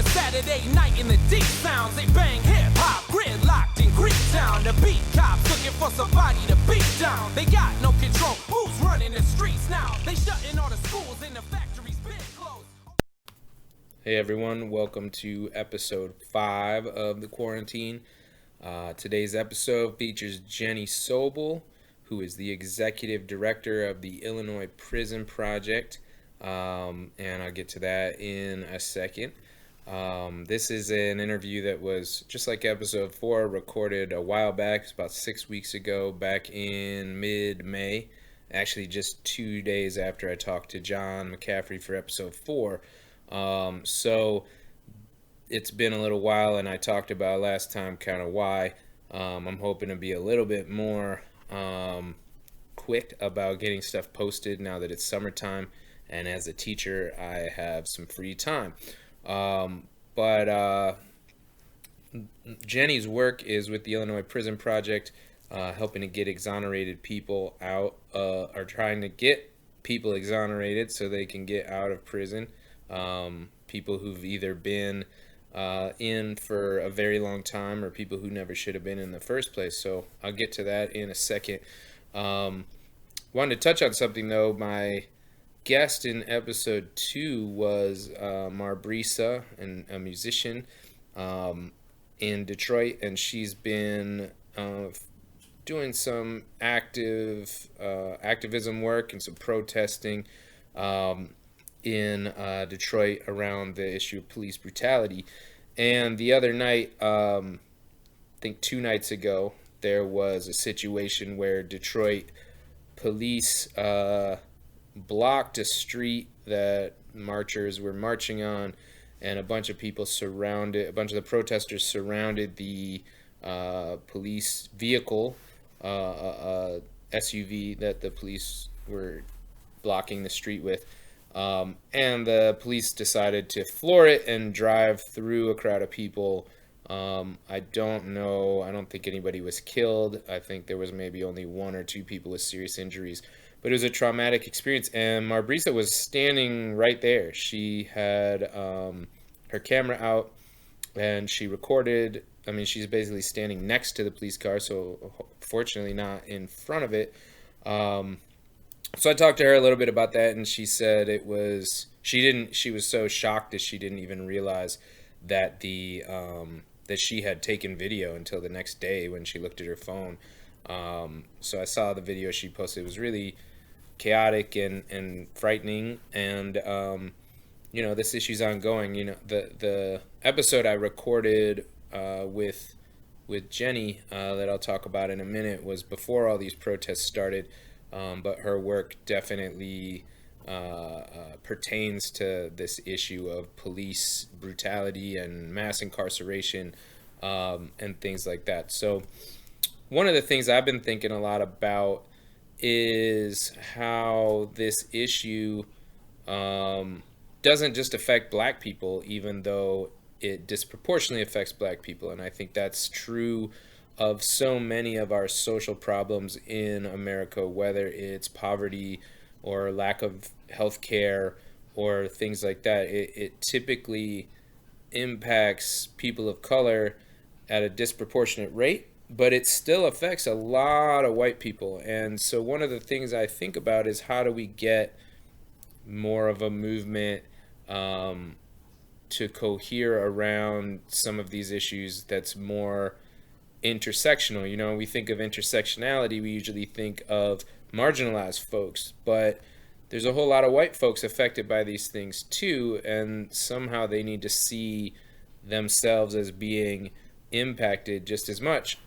a Saturday night in the deep sounds. They bang hip-hop, gridlocked in Greektown. The beat cops looking for somebody to beat down. They got no control, who's running the streets now? They shutting all the schools and the factories been closed. Hey everyone, welcome to episode 5 of the qWARRENtine. Today's episode features Jenny Soble, who is the executive director of the Illinois Prison Project, and I'll get to that in a second. This is an interview that was, just like episode 4, recorded a while back. It's about 6 weeks ago, back in mid-May, actually just 2 days after I talked to John McCaffrey for episode 4. So it's been a little while, and I talked about last time kind of why. I'm hoping to be a little bit more quick about getting stuff posted now that it's summertime, and as a teacher I have some free time. But Jenny's work is with the Illinois Prison Project, helping to get exonerated people out, or trying to get people exonerated so they can get out of prison. People who've either been in for a very long time or people who never should have been in the first place. So I'll get to that in a second. Wanted to touch on something though. My guest in episode 2 was Marbrisa, and a musician in Detroit, and she's been doing some activism work and some protesting in Detroit around the issue of police brutality. And the other night, I think 2 nights ago, there was a situation where Detroit police blocked a street that marchers were marching on, and a bunch of the protesters surrounded the police vehicle, SUV that the police were blocking the street with. And the police decided to floor it and drive through a crowd of people. I don't think anybody was killed. I think there was maybe only 1 or 2 people with serious injuries. But it was a traumatic experience, and Marbrisa was standing right there. She had her camera out, and she recorded. I mean, she's basically standing next to the police car, so fortunately not in front of it. So I talked to her a little bit about that, and she said she was so shocked that she didn't even realize that that she had taken video until the next day when she looked at her phone. So I saw the video she posted. It was really chaotic and frightening, and this issue's ongoing. The episode I recorded with Jenny that I'll talk about in a minute was before all these protests started. But her work definitely pertains to this issue of police brutality and mass incarceration and things like that. So one of the things I've been thinking a lot about is how this issue doesn't just affect black people, even though it disproportionately affects black people. And I think that's true of so many of our social problems in America, whether it's poverty or lack of health care or things like that. It typically impacts people of color at a disproportionate rate, but it still affects a lot of white people. And so one of the things I think about is, how do we get more of a movement to cohere around some of these issues that's more intersectional. We think of intersectionality, we usually think of marginalized folks, but there's a whole lot of white folks affected by these things too, and somehow they need to see themselves as being impacted just as much,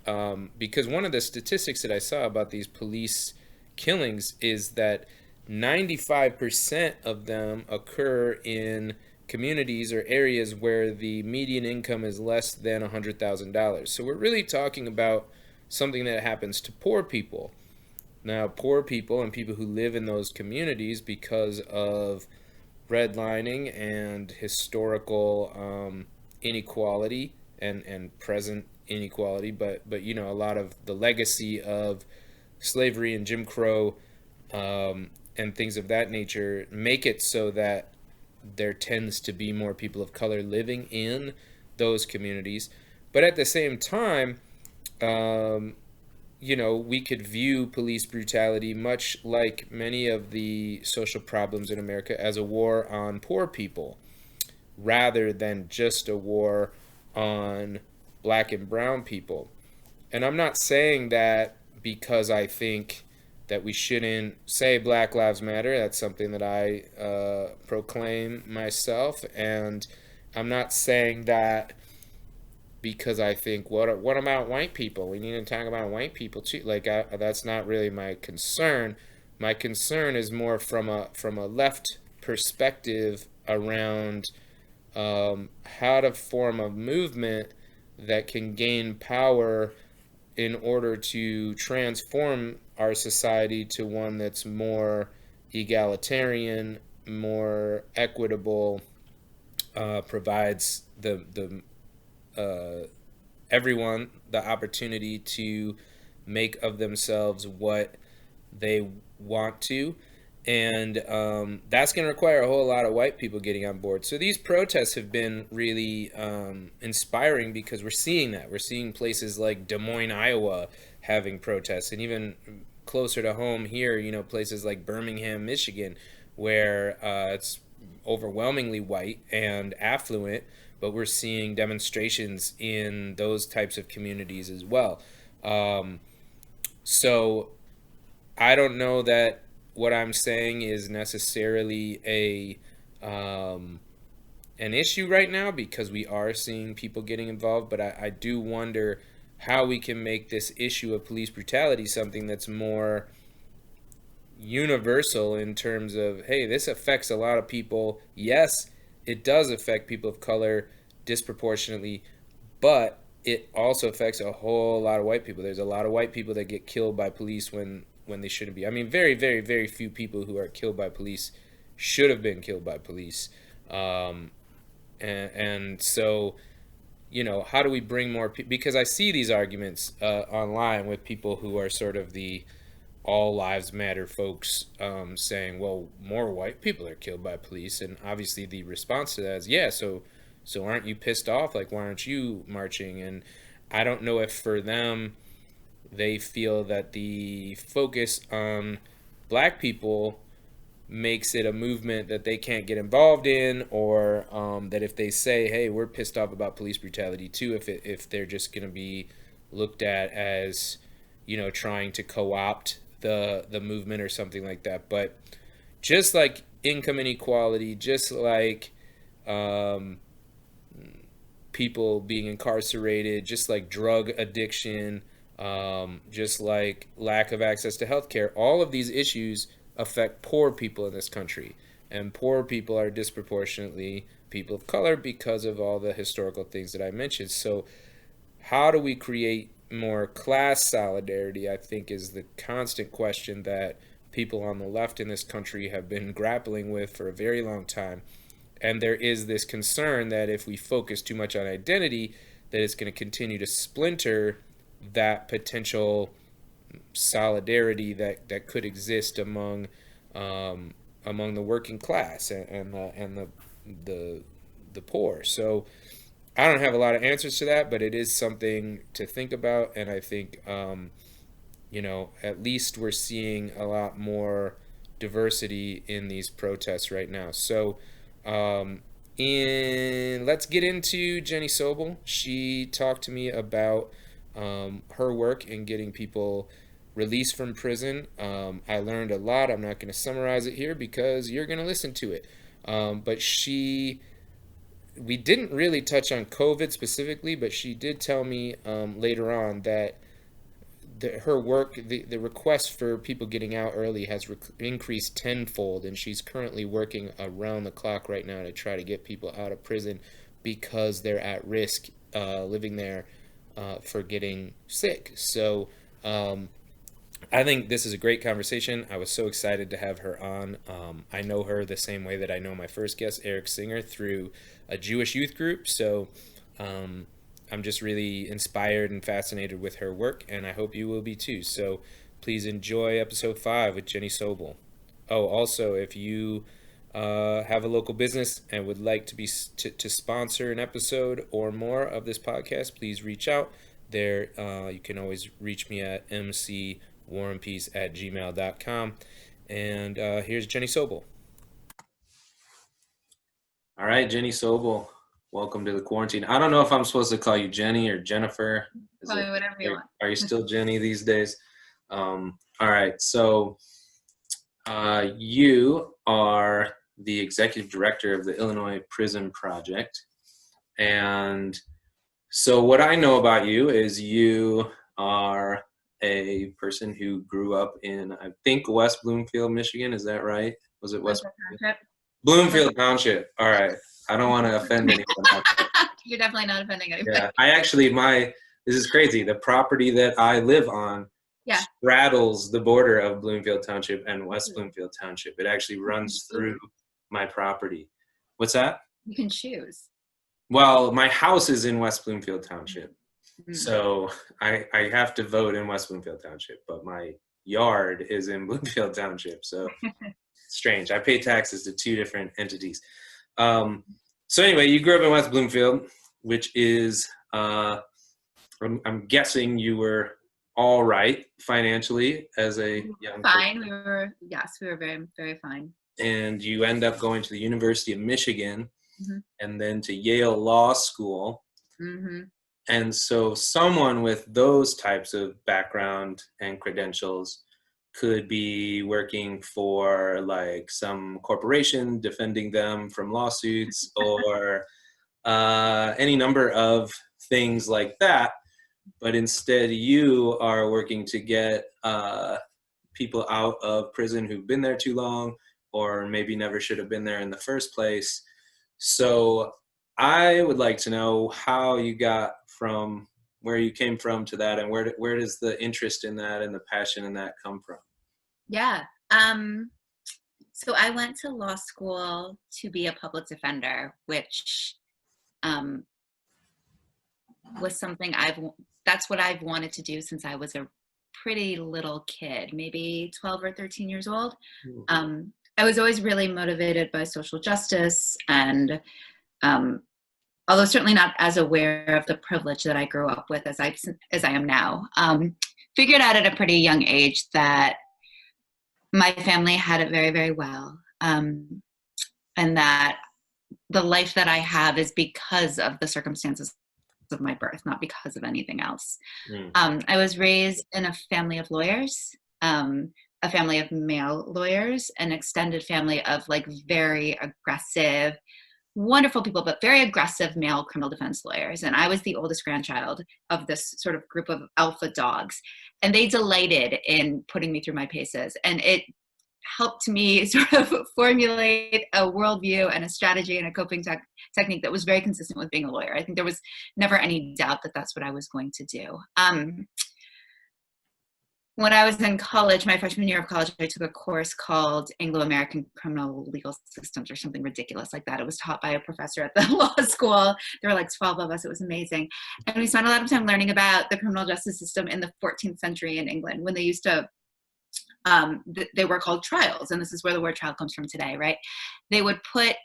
because one of the statistics that I saw about these police killings is that 95% of them occur in communities or areas where the median income is less than $100,000. So we're really talking about something that happens to poor people. Now, poor people and people who live in those communities, because of redlining and historical inequality and present inequality, but a lot of the legacy of slavery and Jim Crow and things of that nature make it so that there tends to be more people of color living in those communities. But at the same time, we could view police brutality, much like many of the social problems in America, as a war on poor people rather than just a war on black and brown people. And I'm not saying that because I think that we shouldn't say Black Lives Matter. That's something that I proclaim myself. And I'm not saying that because I think, what about white people? We need to talk about white people too. That's not really my concern. My concern is more from a left perspective around how to form a movement that can gain power in order to transform our society to one that's more egalitarian, more equitable, provides the everyone the opportunity to make of themselves what they want to. And that's going to require a whole lot of white people getting on board. So these protests have been really inspiring because we're seeing that. We're seeing places like Des Moines, Iowa having protests, and even closer to home here, places like Birmingham, Michigan, where it's overwhelmingly white and affluent, but we're seeing demonstrations in those types of communities as well. So I don't know that what I'm saying is necessarily an issue right now, because we are seeing people getting involved, but I do wonder how we can make this issue of police brutality something that's more universal in terms of, hey, this affects a lot of people. Yes, it does affect people of color disproportionately, but it also affects a whole lot of white people. There's a lot of white people that get killed by police when they shouldn't be. I mean, very, very, very few people who are killed by police should have been killed by police. And so, how do we bring more people? Because I see these arguments online with people who are sort of the all lives matter folks, saying, well, more white people are killed by police. And obviously the response to that is, yeah, so aren't you pissed off? Like, why aren't you marching? And I don't know if for them, they feel that the focus on black people makes it a movement that they can't get involved in, or that if they say, hey, we're pissed off about police brutality too, if they're just going to be looked at as, trying to co-opt the movement or something like that. But just like income inequality, just like people being incarcerated, just like drug addiction, just like lack of access to healthcare, all of these issues affect poor people in this country. And poor people are disproportionately people of color because of all the historical things that I mentioned. So how do we create more class solidarity, I think, is the constant question that people on the left in this country have been grappling with for a very long time. And there is this concern that if we focus too much on identity, that it's going to continue to splinter that potential solidarity that could exist among the working class and the poor. So I don't have a lot of answers to that, but it is something to think about. And I think at least we're seeing a lot more diversity in these protests right now. So let's get into Jenny Soble. She talked to me about her work in getting people released from prison. I learned a lot. I'm not going to summarize it here because you're going to listen to it. But we didn't really touch on COVID specifically, but she did tell me later on that her work, the request for people getting out early has increased tenfold, and she's currently working around the clock right now to try to get people out of prison because they're at risk living there for getting sick. So I think this is a great conversation. I was so excited to have her on. I know her the same way that I know my first guest, Eric Singer, through a Jewish youth group. So I'm just really inspired and fascinated with her work, and I hope you will be too. So please enjoy episode 5 with Jenny Soble. Oh, also, if you have a local business and would like to be to sponsor an episode or more of this podcast, please reach out. There, you can always reach me at mcwarrenpeace@gmail.com. And here's Jenny Soble. All right, Jenny Soble, welcome to the quarantine. I don't know if I'm supposed to call you Jenny or Jennifer. Call me whatever you want. Are you still Jenny these days? All right, so you are the executive director of the Illinois Prison Project. And so what I know about you is you are a person who grew up in, I think, West Bloomfield, Michigan. Is that right? Was it West Bloomfield Township? All right. I don't want to offend anyone out there. You're definitely not offending anybody. Yeah, I actually, this is crazy. The property that I live on straddles the border of Bloomfield Township and West Bloomfield Township. It actually runs through my property. What's that? You can choose. Well, my house is in West Bloomfield Township. So I have to vote in West Bloomfield Township, but my yard is in Bloomfield Township. So strange. I pay taxes to two different entities. So anyway, you grew up in West Bloomfield, which is, I'm guessing you were all right financially as a young person. We were very, very fine. And you end up going to the University of Michigan and then to Yale Law School. And so someone with those types of background and credentials could be working for like some corporation defending them from lawsuits or any number of things like that. But instead you are working to get people out of prison who've been there too long or maybe never should have been there in the first place. So I would like to know how you got from where you came from to that, and where does the interest in that and the passion in that come from? Yeah. So I went to law school to be a public defender, which was something that's what I've wanted to do since I was a pretty little kid, maybe 12 or 13 years old. I was always really motivated by social justice, and although certainly not as aware of the privilege that I grew up with as I am now, figured out at a pretty young age that my family had it very, very well, and that the life that I have is because of the circumstances of my birth, not because of anything else. I was raised in a family of lawyers, a family of male lawyers, an extended family of like very aggressive, wonderful people, but very aggressive male criminal defense lawyers. And I was the oldest grandchild of this sort of group of alpha dogs. And they delighted in putting me through my paces. And it helped me sort of formulate a worldview and a strategy and a coping technique that was very consistent with being a lawyer. I think there was never any doubt that that's what I was going to do. When I was in college, my freshman year of college, I took a course called Anglo-American Criminal Legal Systems or something ridiculous like that. It was taught by a professor at the law school. There were like 12 of us. It was amazing. And we spent a lot of time learning about the criminal justice system in the 14th century in England when they used to, they were called trials. And this is where the word trial comes from today, right? They would put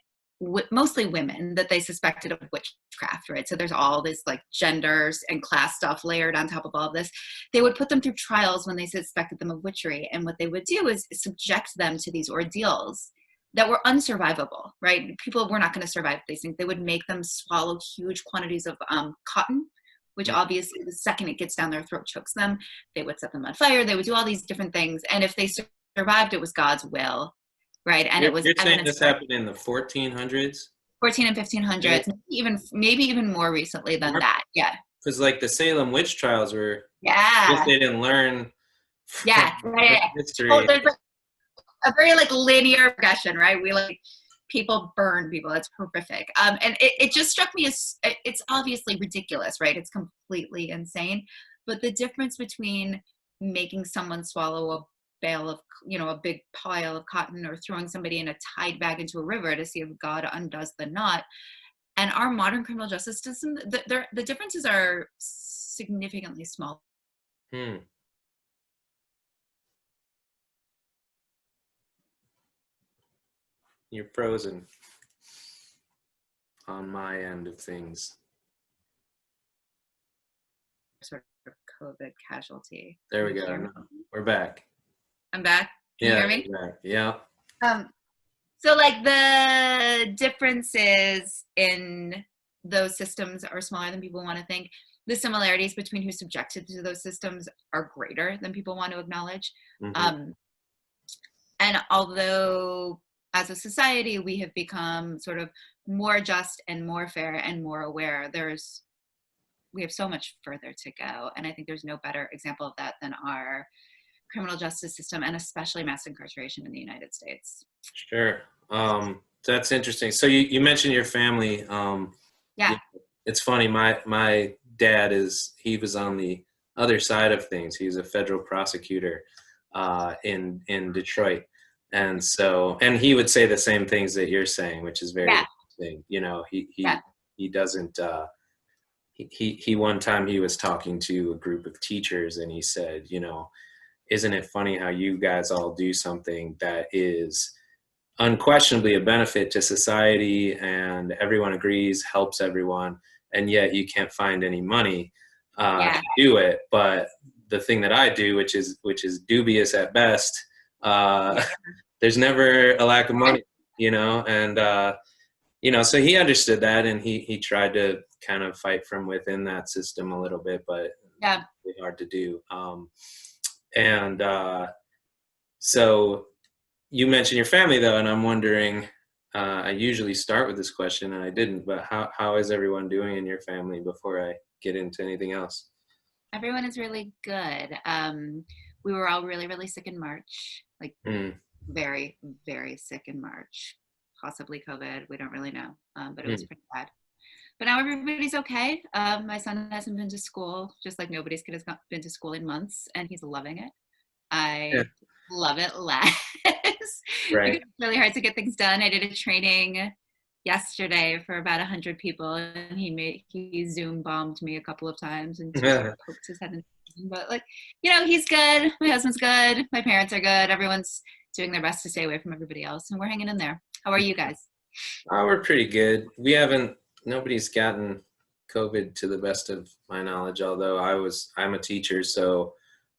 mostly women that they suspected of witchcraft, right? So there's all this like genders and class stuff layered on top of all of this. They would put them through trials when they suspected them of witchery. And what they would do is subject them to these ordeals that were unsurvivable, right? People were not going to survive these things. They would make them swallow huge quantities of cotton, which obviously the second it gets down their throat chokes them. They would set them on fire. They would do all these different things. And if they survived, it was God's will. Right, and it was. You're saying this happened in the 1400s? 14 and 1500s, maybe even more recently than that. Yeah. Because like the Salem witch trials were. Yeah. They didn't learn. Yeah. History. Oh, there's a very like linear progression, right? We like people burn people. It's horrific. And it just struck me as it's obviously ridiculous, right? It's completely insane. But the difference between making someone swallow a bale of, a big pile of cotton or throwing somebody in a Tide bag into a river to see if God undoes the knot. And our modern criminal justice system, the differences are significantly small. You're frozen on my end of things. Sort of COVID casualty. There we Can you go. hear me? No, we're back. I'm back. Can you Yeah, hear me? we're back. Yeah. So like the differences in those systems are smaller than people want to think. The similarities between who's subjected to those systems are greater than people want to acknowledge. Mm-hmm. And although as a society we have become sort of more just and more fair and more aware, we have so much further to go. And I think there's no better example of that than our criminal justice system, and especially mass incarceration in the United States. Sure. That's interesting. So you mentioned your family. Yeah. It's funny. My dad he was on the other side of things. He's a federal prosecutor in Detroit, and he would say the same things that you're saying, which is very interesting. You know, he doesn't. He one time he was talking to a group of teachers, and he said, you know, isn't it funny how you guys all do something that is unquestionably a benefit to society and everyone agrees helps everyone, and yet you can't find any money to do it. But the thing that I do, which is dubious at best, there's never a lack of money, you know, and you know, so he understood that, and he tried to kind of fight from within that system a little bit, but it's really hard to do. So you mentioned your family though, and I'm wondering, I usually start with this question and I didn't, but how is everyone doing in your family before I get into anything else? Everyone is really good. We were all really, really sick in March, like very, very sick in March, possibly COVID. We don't really know, but it was pretty bad. But now everybody's okay. My son hasn't been to school, just like nobody's kid has been to school in months, and he's loving it. I love it less. Right. Because it's really hard to get things done. I did a training yesterday for about 100 people, and he Zoom bombed me a couple of times and just poked his head in. But like, you know, he's good. My husband's good. My parents are good. Everyone's doing their best to stay away from everybody else, and we're hanging in there. How are you guys? We're pretty good. Nobody's gotten COVID to the best of my knowledge, although I'm a teacher, so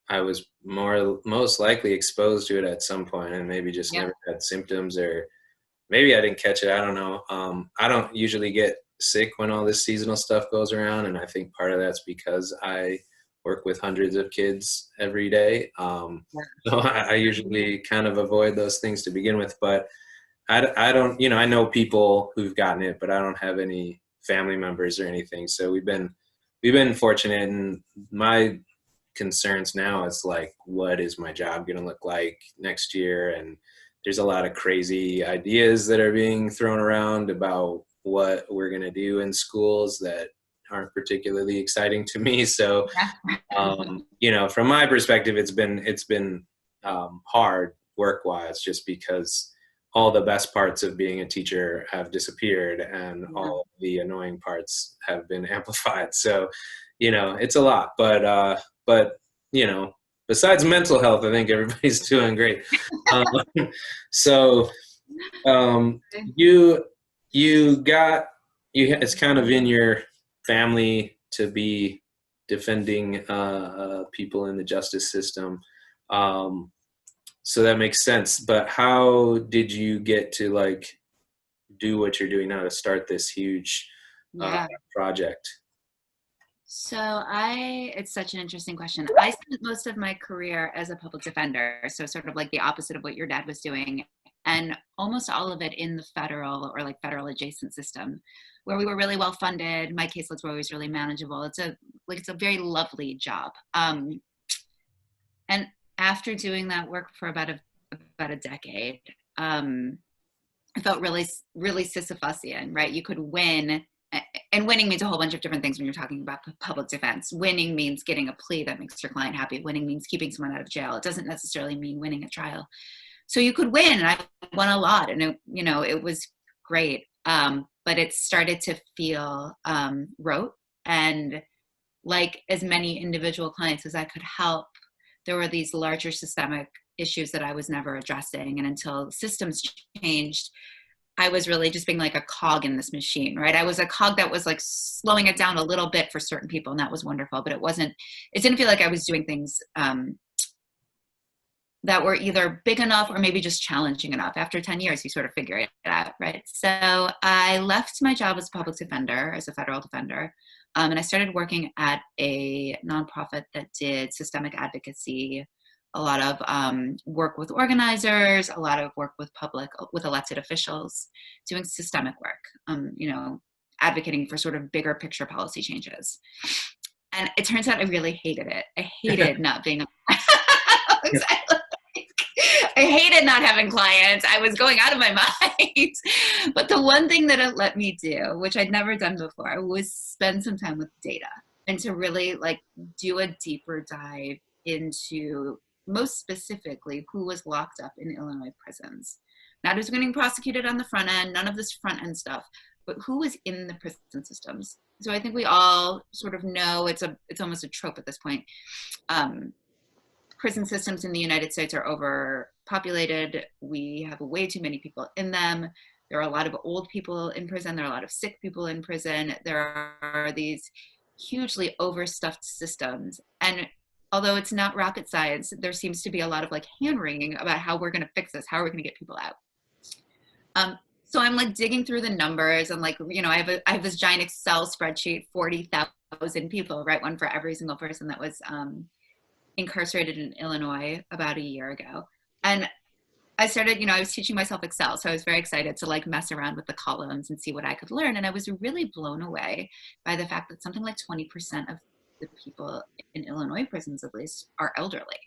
I was most likely exposed to it at some point and maybe just never had symptoms, or maybe I didn't catch it. I don't know. I don't usually get sick when all this seasonal stuff goes around, and I think part of that's because I work with hundreds of kids every day. So I usually kind of avoid those things to begin with, but I don't, you know, I know people who've gotten it, but I don't have any family members or anything. So we've been fortunate, and my concerns now is like, what is my job going to look like next year? And there's a lot of crazy ideas that are being thrown around about what we're going to do in schools that aren't particularly exciting to me. So, you know, from my perspective, it's been hard work-wise, just because all the best parts of being a teacher have disappeared, and all the annoying parts have been amplified. So, you know, it's a lot, but you know, besides mental health, I think everybody's doing great. It's kind of in your family to be defending people in the justice system. So that makes sense. But how did you get to like do what you're doing now to start this huge project? So it's such an interesting question. I spent most of my career as a public defender, so sort of like the opposite of what your dad was doing, and almost all of it in the federal or like federal adjacent system, where we were really well funded. My caseloads were always really manageable. It's a very lovely job. And after doing that work for about a decade, I felt really, really Sisyphusian, right? You could win, and winning means a whole bunch of different things when you're talking about public defense. Winning means getting a plea that makes your client happy. Winning means keeping someone out of jail. It doesn't necessarily mean winning a trial. So you could win, and I won a lot, and it was great. But it started to feel rote, and like as many individual clients as I could help, there were these larger systemic issues that I was never addressing. And until systems changed, I was really just being like a cog in this machine, right? I was a cog that was like slowing it down a little bit for certain people, and that was wonderful, but it didn't feel like I was doing things that were either big enough or maybe just challenging enough. After 10 years, you sort of figure it out, right? So I left my job as a public defender, as a federal defender, and I started working at a nonprofit that did systemic advocacy, a lot of work with organizers, a lot of work with elected officials, doing systemic work, advocating for sort of bigger picture policy changes. And it turns out I really hated it. I hated not being I hated not having clients. I was going out of my mind. But the one thing that it let me do, which I'd never done before, was spend some time with data and to really like do a deeper dive into, most specifically, who was locked up in Illinois prisons. Not who's getting prosecuted on the front end, none of this front end stuff, but who was in the prison systems. So I think we all sort of know, it's almost a trope at this point. Prison systems in the United States are overpopulated. We have way too many people in them. There are a lot of old people in prison. There are a lot of sick people in prison. There are these hugely overstuffed systems. And although it's not rocket science, there seems to be a lot of like hand-wringing about how we're going to fix this, how are we going to get people out. So I'm like digging through the numbers and like, I have this giant Excel spreadsheet, 40,000 people, right? One for every single person that was incarcerated in Illinois about a year ago. And I started, I was teaching myself Excel. So I was very excited to like mess around with the columns and see what I could learn. And I was really blown away by the fact that something like 20% of the people in Illinois prisons, at least, are elderly.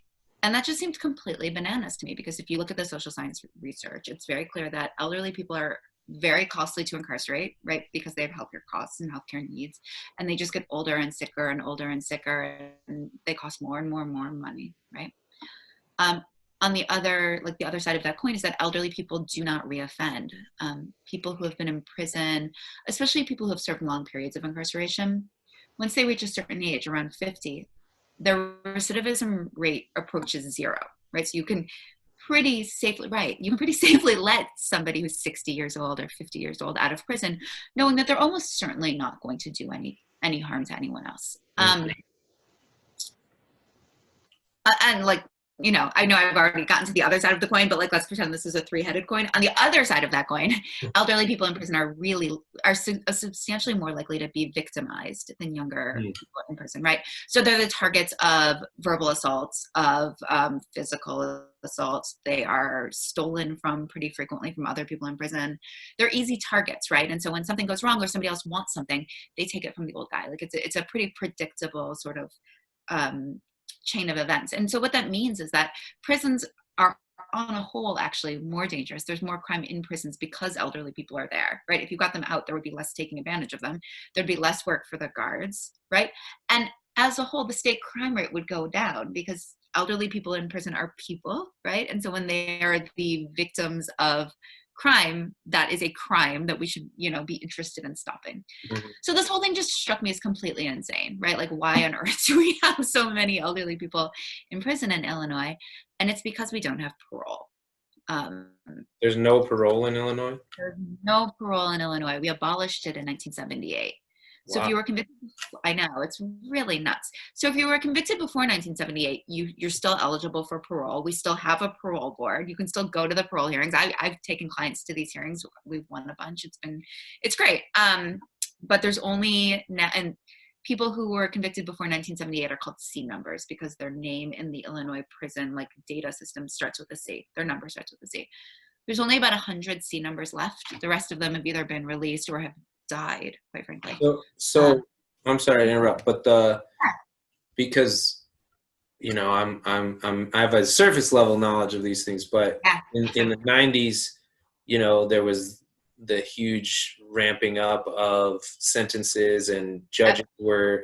And that just seemed completely bananas to me, because if you look at the social science research, it's very clear that elderly people are very costly to incarcerate, right? Because they have healthcare costs and healthcare needs, and they just get older and sicker and older and sicker, and they cost more and more and more money, right? On the other side of that coin is that elderly people do not reoffend. People who have been in prison, especially people who have served long periods of incarceration, once they reach a certain age, around 50, their recidivism rate approaches zero, right? So you can pretty safely let somebody who's 60 years old or 50 years old out of prison, knowing that they're almost certainly not going to do any harm to anyone else. And like, I know I've already gotten to the other side of the coin, but like, let's pretend this is a three-headed coin. On the other side of that coin, elderly people in prison are substantially more likely to be victimized than younger people in prison, right? So they're the targets of verbal assaults, of physical assaults. They are stolen from pretty frequently from other people in prison. They're easy targets, right? And so when something goes wrong or somebody else wants something, they take it from the old guy. Like it's a pretty predictable sort of chain of events. And so what that means is that prisons are on a whole actually more dangerous. There's more crime in prisons because elderly people are there, right? If you got them out, there would be less taking advantage of them. There'd be less work for the guards, right? And as a whole, the state crime rate would go down because elderly people in prison are people, right? And so when they are the victims of crime, that is a crime that we should, be interested in stopping. Mm-hmm. So this whole thing just struck me as completely insane, right? Like, why on earth do we have so many elderly people in prison in Illinois? And it's because we don't have parole. There's no parole in Illinois? There's no parole in Illinois. We abolished it in 1978. So if you were convicted, I know, it's really nuts. So if you were convicted before 1978, you're still eligible for parole. We still have a parole board. You can still go to the parole hearings. I've taken clients to these hearings. We've won a bunch. It's great. But there's only, and people who were convicted before 1978 are called C numbers because their name in the Illinois prison data system starts with a C. Their number starts with a C. There's only about 100 C numbers left. The rest of them have either been released or have died, quite frankly. So I'm sorry to interrupt, but because I have a surface level knowledge of these things, but in the 90s, there was the huge ramping up of sentences, and judges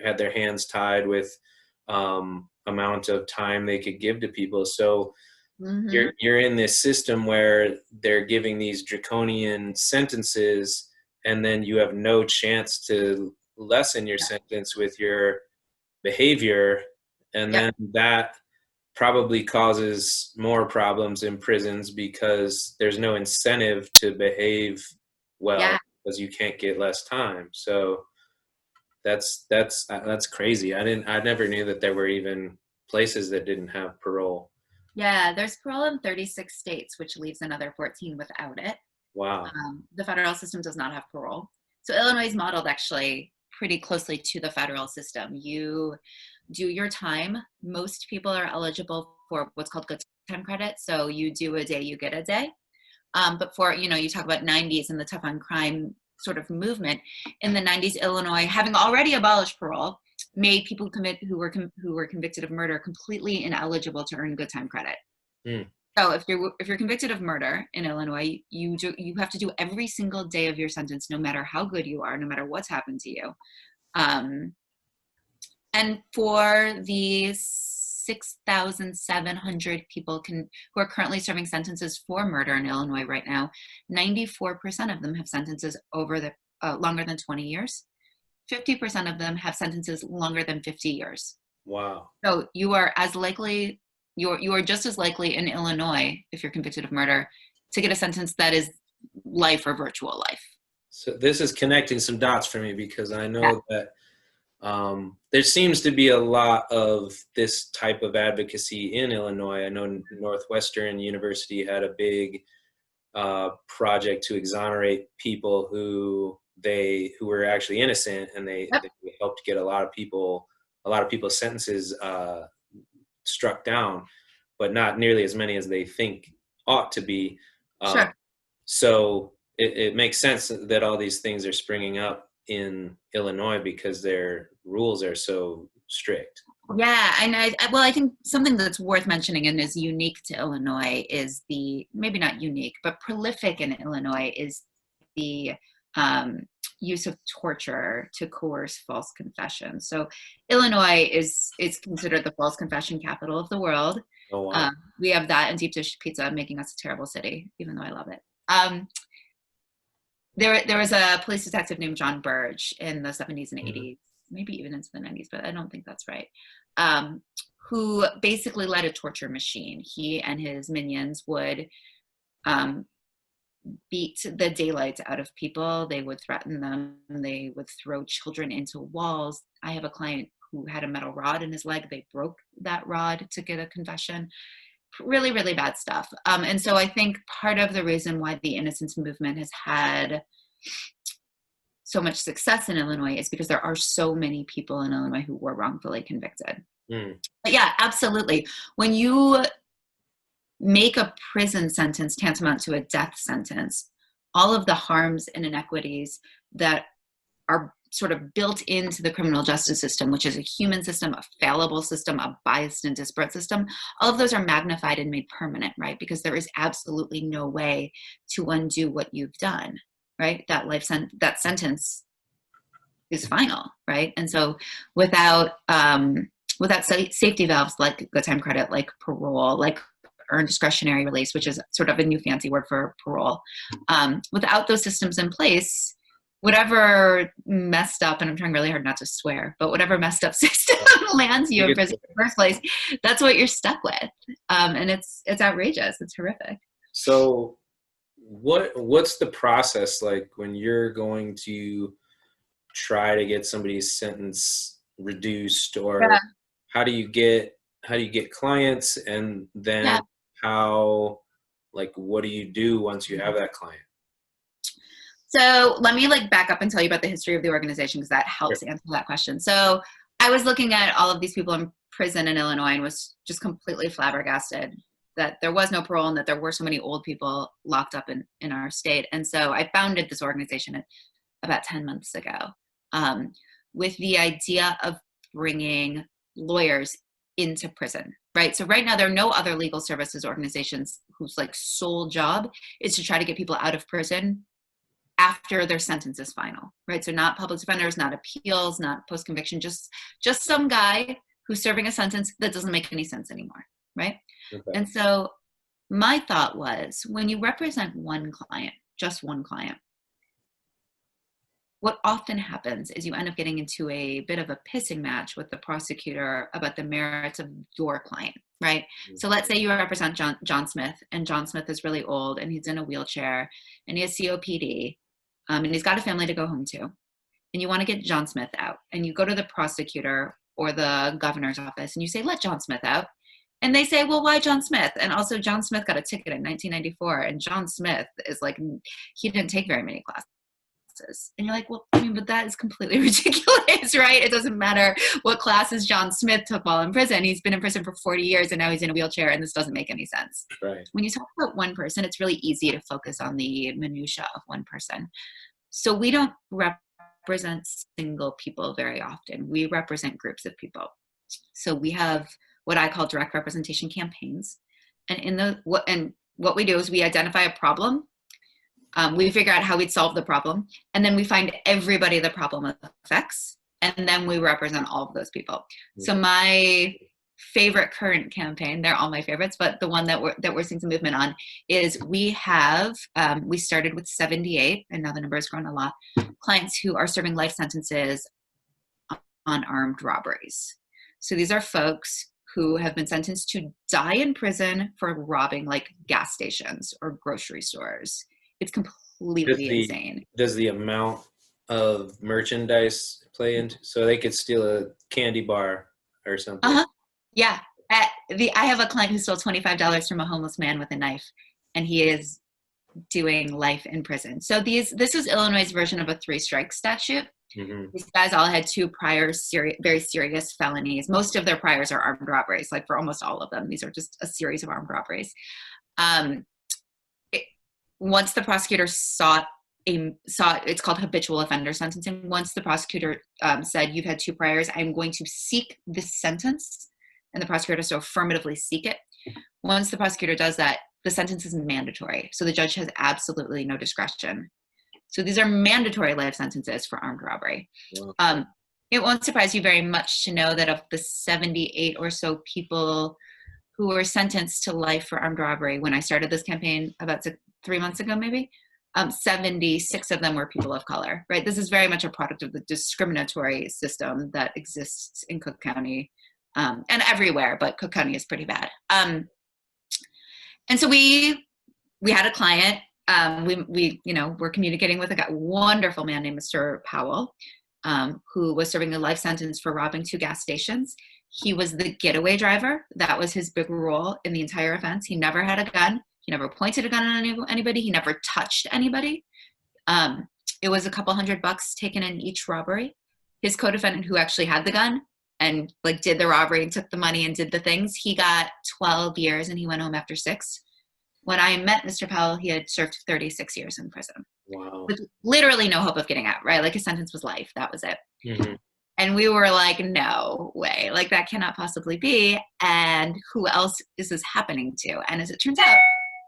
had their hands tied with amount of time they could give to people. So you're in this system where they're giving these draconian sentences, and then you have no chance to lessen your sentence with your behavior. And then that probably causes more problems in prisons because there's no incentive to behave well Yeah. because you can't get less time. So that's crazy. I never knew that there were even places that didn't have parole. Yeah, there's parole in 36 states, which leaves another 14 without it. Wow. The federal system does not have parole. So Illinois is modeled actually pretty closely to the federal system. You do your time. Most people are eligible for what's called good time credit. So you do a day, you get a day. But for, you talk about 90s and the tough on crime sort of movement. In the 90s, Illinois, having already abolished parole, made people who were convicted of murder completely ineligible to earn good time credit. Hmm. So if you're convicted of murder in Illinois, you have to do every single day of your sentence, no matter how good you are, no matter what's happened to you. And for the 6,700 people who are currently serving sentences for murder in Illinois right now, 94% of them have sentences over the longer than 20 years. 50% of them have sentences longer than 50 years. Wow. So you are just as likely in Illinois, if you're convicted of murder, to get a sentence that is life or virtual life. So this is connecting some dots for me, because I know that there seems to be a lot of this type of advocacy in Illinois. I know Northwestern University had a big project to exonerate people who were actually innocent, and they helped get a lot of people's sentences struck down, but not nearly as many as they think ought to be. Sure. So it makes sense that all these things are springing up in Illinois because their rules are so strict. Yeah, and I think something that's worth mentioning and is unique to Illinois is maybe not unique, but prolific in Illinois is the use of torture to coerce false confession. So Illinois is considered the false confession capital of the world. Oh, wow. We have that and deep dish pizza, making us a terrible city, even though I love it. There was a police detective named John Burge in the 70s and 80s, maybe even into the 90s, but I don't think that's right, who basically led a torture machine. He and his minions would beat the daylights out of people. They would threaten them. They would throw children into walls. I have a client who had a metal rod in his leg. They broke that rod to get a confession. Really, really bad stuff. And so I think part of the reason why the innocence movement has had so much success in Illinois is because there are so many people in Illinois who were wrongfully convicted. But yeah, absolutely. When you make a prison sentence tantamount to a death sentence, all of the harms and inequities that are sort of built into the criminal justice system, which is a human system, a fallible system, a biased and disparate system, all of those are magnified and made permanent, right? Because there is absolutely no way to undo what you've done, right? That sentence is final, right? And so without safety valves like good time credit, like parole, like earned discretionary release, which is sort of a new fancy word for parole, without those systems in place, whatever messed up, and I'm trying really hard not to swear, but whatever messed up system lands you in prison in the first place, that's what you're stuck with. And it's outrageous. It's horrific. So what's the process like when you're going to try to get somebody's sentence reduced, or how do you get clients, and then what do you do once you have that client? So let me back up and tell you about the history of the organization, because that helps answer that question. So I was looking at all of these people in prison in Illinois and was just completely flabbergasted that there was no parole and that there were so many old people locked up in our state. And so I founded this organization about 10 months ago with the idea of bringing lawyers into prison, right? So right now there are no other legal services organizations whose sole job is to try to get people out of prison after their sentence is final, right? So not public defenders, not appeals, not post-conviction, just some guy who's serving a sentence that doesn't make any sense anymore, right? Okay. And so my thought was, when you represent one client, just one client, what often happens is you end up getting into a bit of a pissing match with the prosecutor about the merits of your client, right? Mm-hmm. So let's say you represent John Smith, and John Smith is really old and he's in a wheelchair and he has COPD. and he's got a family to go home to, and you want to get John Smith out, and you go to the prosecutor or the governor's office and you say, let John Smith out. And they say, well, why John Smith? And also John Smith got a ticket in 1994, and John Smith is like, he didn't take very many classes. And you're like, well, I mean, but that is completely ridiculous, right? It doesn't matter what classes John Smith took while in prison. He's been in prison for 40 years and now he's in a wheelchair, and this doesn't make any sense. Right. When you talk about one person, it's really easy to focus on the minutia of one person. So we don't represent single people very often. We represent groups of people. So we have what I call direct representation campaigns. And what we do is we identify a problem. We figure out how we'd solve the problem, and then we find everybody the problem affects, and then we represent all of those people. So my favorite current campaign, they're all my favorites, but the one that we're seeing some movement on is we started with 78, and now the number has grown a lot, clients who are serving life sentences on armed robberies. So these are folks who have been sentenced to die in prison for robbing like gas stations or grocery stores. It's completely insane. Does the amount of merchandise play into, so they could steal a candy bar or something? Yeah. I have a client who stole $25 from a homeless man with a knife, and he is doing life in prison. So this is Illinois' version of a 3-strike statute. Mm-hmm. These guys all had 2 prior very serious felonies. Most of their priors are armed robberies, like for almost all of them. These are just a series of armed robberies. Once the prosecutor it's called habitual offender sentencing. Once the prosecutor said, you've had 2 priors, I'm going to seek this sentence, and the prosecutor has to affirmatively seek it. Once the prosecutor does that, the sentence is mandatory. So the judge has absolutely no discretion. So these are mandatory life sentences for armed robbery. Wow. It won't surprise you very much to know that of the 78 or so people who were sentenced to life for armed robbery when I started this campaign about 3 months ago, maybe, 76 of them were people of color, right? This is very much a product of the discriminatory system that exists in Cook County and everywhere, but Cook County is pretty bad. And so we had a client. We're communicating with a wonderful man named Mr. Powell, who was serving a life sentence for robbing 2 gas stations. He was the getaway driver. That was his big role in the entire offense. He never had a gun. He never pointed a gun at anybody. He never touched anybody. It was a couple $100 taken in each robbery. His co-defendant, who actually had the gun and like did the robbery and took the money and did the things, he got 12 years and he went home after 6. When I met Mr. Powell, he had served 36 years in prison. Wow. With literally no hope of getting out, right? Like his sentence was life. That was it. Mm-hmm. And we were like, no way. Like that cannot possibly be. And who else is this happening to? And as it turns out,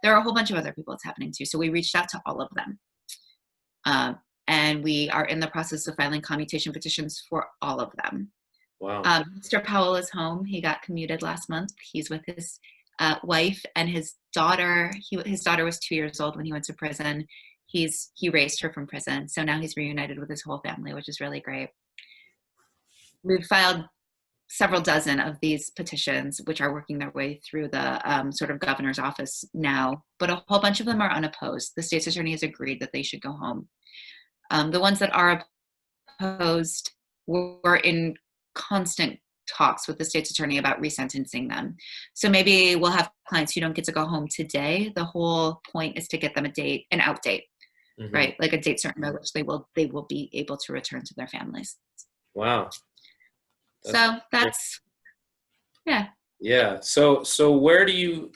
there are a whole bunch of other people it's happening to. So we reached out to all of them. And we are in the process of filing commutation petitions for all of them. Wow. Mr. Powell is home. He got commuted last month. He's with his wife and his daughter. His daughter was 2 years old when he went to prison. He raised her from prison. So now he's reunited with his whole family, which is really great. We've filed several dozen of these petitions, which are working their way through the sort of governor's office now, but a whole bunch of them are unopposed. The state's attorney has agreed that they should go home. The ones that are opposed were in constant talks with the state's attorney about resentencing them. So maybe we'll have clients who don't get to go home today. The whole point is to get them an out date, mm-hmm. right? Like a date certain by which they will be able to return to their families. Wow. That's yeah. Yeah. So where do you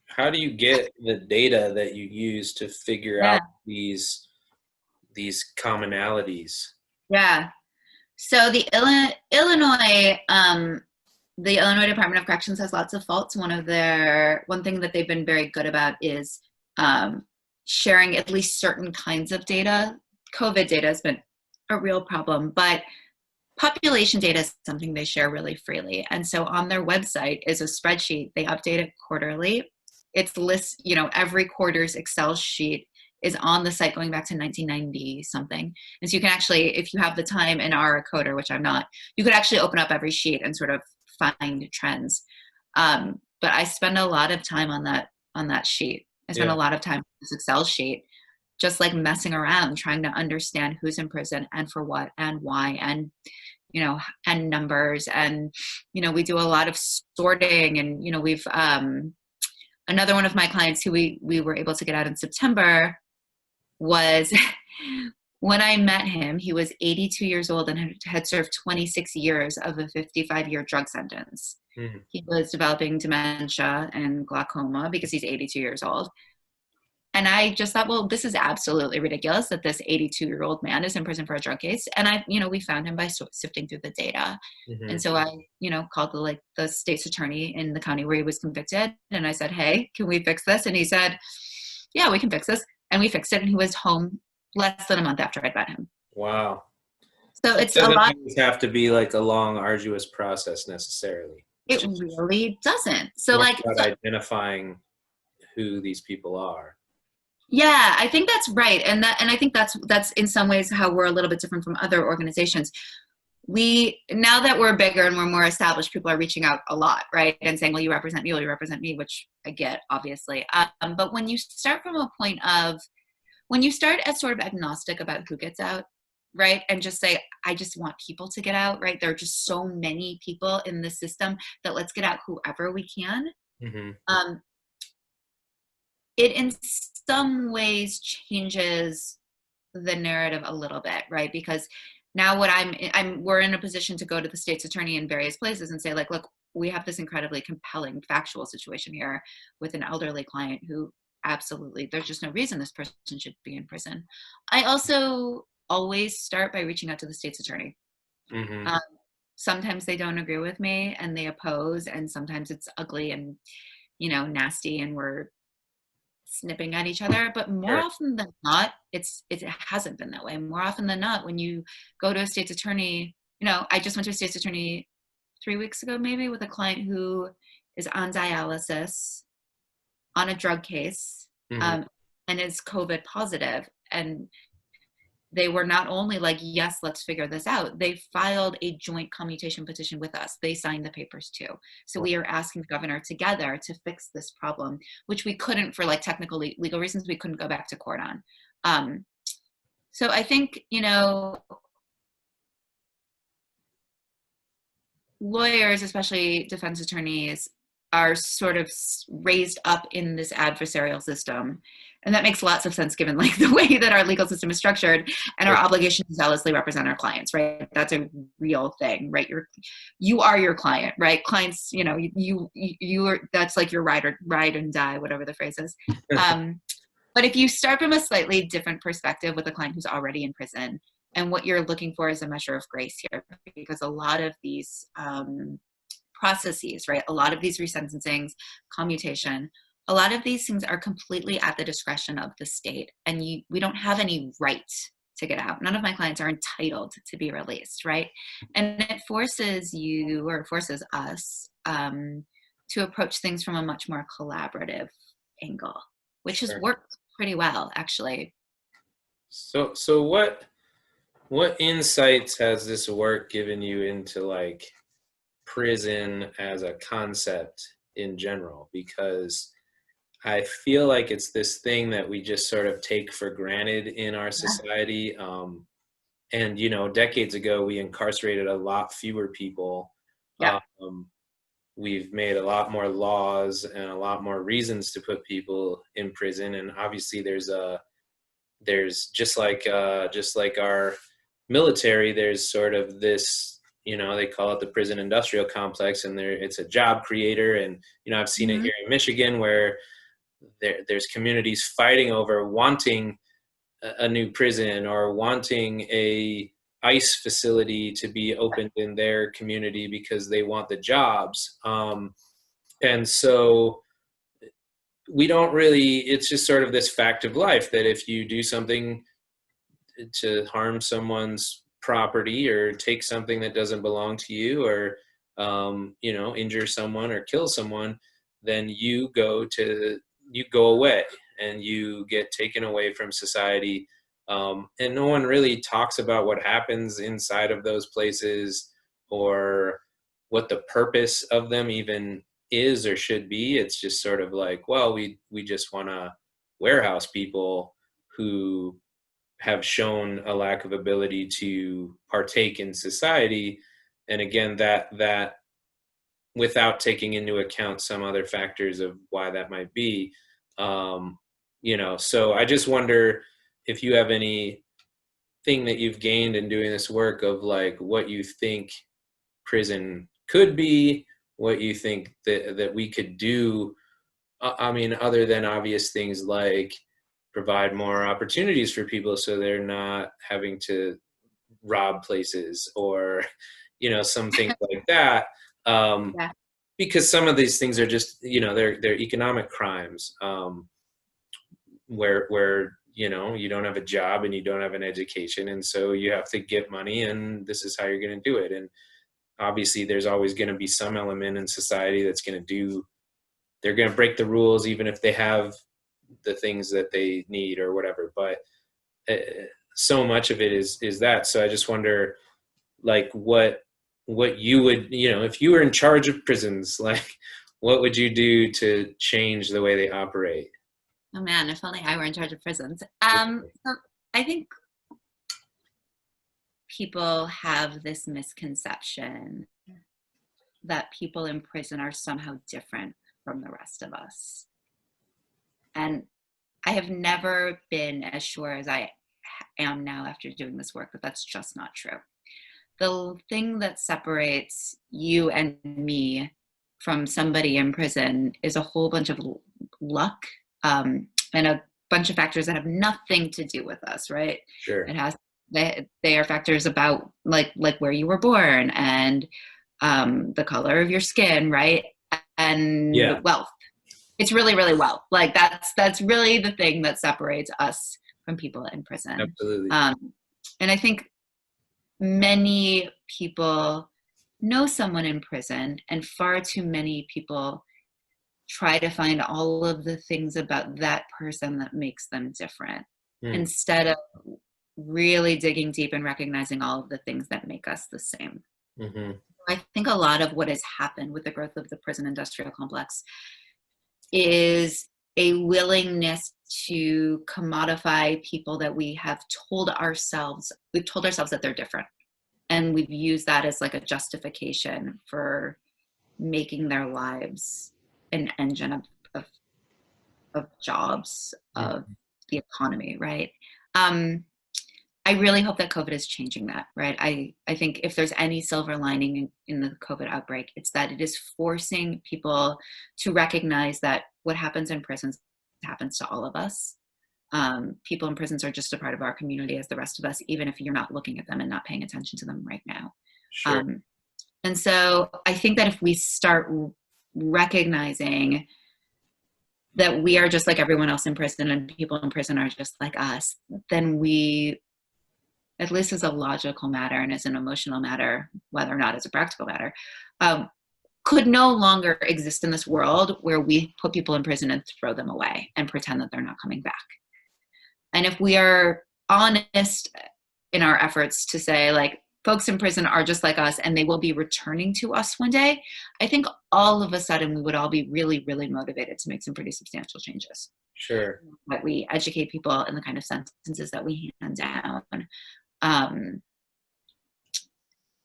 how do you get the data that you use to figure out these commonalities? Yeah. So the Illinois Department of Corrections has lots of faults. One thing that they've been very good about is sharing at least certain kinds of data. COVID data has been a real problem, but population data is something they share really freely. And so on their website is a spreadsheet. They update it quarterly. It's every quarter's Excel sheet is on the site going back to 1990 something. And so you can actually, if you have the time and are a coder, which I'm not, you could actually open up every sheet and sort of find trends. But I spend a lot of time on that sheet. I spend a lot of time on this Excel sheet just like messing around, trying to understand who's in prison and for what and why, and, you know, and numbers. And, you know, we do a lot of sorting, and, you know, we've, another one of my clients who we were able to get out in September was, when I met him, he was 82 years old and had served 26 years of a 55-year drug sentence. Mhm. He was developing dementia and glaucoma because he's 82 years old. And I just thought, well, this is absolutely ridiculous that this 82-year-old man is in prison for a drug case. And we found him by sifting through the data. Mhm. And so I, called the state's attorney in the county where he was convicted. And I said, hey, can we fix this? And he said, yeah, we can fix this. And we fixed it. And he was home less than a month after I'd met him. Wow. So it's It a doesn't lot. always have to be like a long, arduous process necessarily. It really doesn't. So More like, about identifying who these people are. yeah, I think that's right. And I think that's in some ways how we're a little bit different from other organizations. Now that we're bigger and we're more established, people are reaching out a lot, right? And saying, well, you represent me, which I get, obviously. But when you start from a point of, when you start as sort of agnostic about who gets out, right? And just say, I just want people to get out, right? There are just so many people in the system that let's get out whoever we can. Mm-hmm. It in some ways changes the narrative a little bit, right? Because now what we're in a position to go to the state's attorney in various places and say, like, look, we have this incredibly compelling factual situation here with an elderly client who absolutely, there's just no reason this person should be in prison. I also always start by reaching out to the state's attorney. Mm-hmm. Sometimes they don't agree with me and they oppose, and sometimes it's ugly and, nasty and we're snipping at each other. But more Sure. often than not, it hasn't been that way. More often than not, when you go to a state's attorney, I just went to a state's attorney 3 weeks ago, maybe, with a client who is on dialysis on a drug case, Mm-hmm. and is COVID positive. And they were not only like, yes, let's figure this out. They filed a joint commutation petition with us. They signed the papers too. So we are asking the governor together to fix this problem, which we couldn't, for like technical legal reasons, we couldn't go back to court on. So I think, lawyers, especially defense attorneys, are sort of raised up in this adversarial system. And that makes lots of sense given like the way that our legal system is structured and our obligation to zealously represent our clients, right? That's a real thing, right? You are your client, right? Clients, you are, that's like your ride and die, whatever the phrase is. But if you start from a slightly different perspective with a client who's already in prison, and what you're looking for is a measure of grace here, because a lot of these processes, right? A lot of these resentencings, commutation, a lot of these things are completely at the discretion of the state, and we don't have any right to get out. None of my clients are entitled to be released, right? And it forces you, or forces us, to approach things from a much more collaborative angle, which has worked pretty well, actually. So what insights has this work given you into like prison as a concept in general? Because I feel like it's this thing that we just sort of take for granted in our society. And, decades ago, we incarcerated a lot fewer people. Yeah. We've made a lot more laws and a lot more reasons to put people in prison. And obviously there's just like our military, there's sort of this, they call it the prison industrial complex, and it's a job creator. And, I've seen it here in Michigan where there's communities fighting over wanting a new prison or wanting a ICE facility to be opened in their community because they want the jobs. And so we don't really, it's just sort of this fact of life that if you do something to harm someone's property or take something that doesn't belong to you, or, injure someone or kill someone, then you go away and you get taken away from society. And no one really talks about what happens inside of those places or what the purpose of them even is or should be. It's just sort of like, well, we just want to warehouse people. who have shown a lack of ability to partake in society. And again, that without taking into account some other factors of why that might be, so I just wonder if you have any thing that you've gained in doing this work of like what you think prison could be, what you think that we could do. I mean, other than obvious things like provide more opportunities for people so they're not having to rob places or, some things like that. Yeah. Because some of these things are just, they're economic crimes, where you don't have a job and you don't have an education, and so you have to get money, and this is how you're going to do it. And obviously there's always going to be some element in society that's going to they're going to break the rules even if they have the things that they need or whatever. But so much of it is that. So I just wonder, like, what you would, if you were in charge of prisons, like, what would you do to change the way they operate? Oh man, if only I were in charge of prisons. So I think people have this misconception that people in prison are somehow different from the rest of us. And I have never been as sure as I am now after doing this work that that's just not true. The thing that separates you and me from somebody in prison is a whole bunch of luck, and a bunch of factors that have nothing to do with us, right? Sure. They are factors about like where you were born and the color of your skin, right? And wealth. It's really, really wealth. Like that's really the thing that separates us from people in prison. Absolutely. And I think many people know someone in prison, and far too many people try to find all of the things about that person that makes them different, instead of really digging deep and recognizing all of the things that make us the same. Mm-hmm. I think a lot of what has happened with the growth of the prison industrial complex is a willingness to commodify people that we've told ourselves that they're different. And we've used that as like a justification for making their lives an engine of jobs, of the economy, right? I really hope that COVID is changing that, right? I think if there's any silver lining in the COVID outbreak, it's that it is forcing people to recognize that what happens in prisons happens to all of us. People in prisons are just a part of our community as the rest of us, even if you're not looking at them and not paying attention to them right now. Sure. And so I think that if we start recognizing that we are just like everyone else in prison and people in prison are just like us, then we, at least as a logical matter and as an emotional matter, whether or not as a practical matter, could no longer exist in this world where we put people in prison and throw them away and pretend that they're not coming back. And if we are honest in our efforts to say, like, folks in prison are just like us and they will be returning to us one day, I think all of a sudden we would all be really, really motivated to make some pretty substantial changes. Sure. That we educate people in the kind of sentences that we hand down,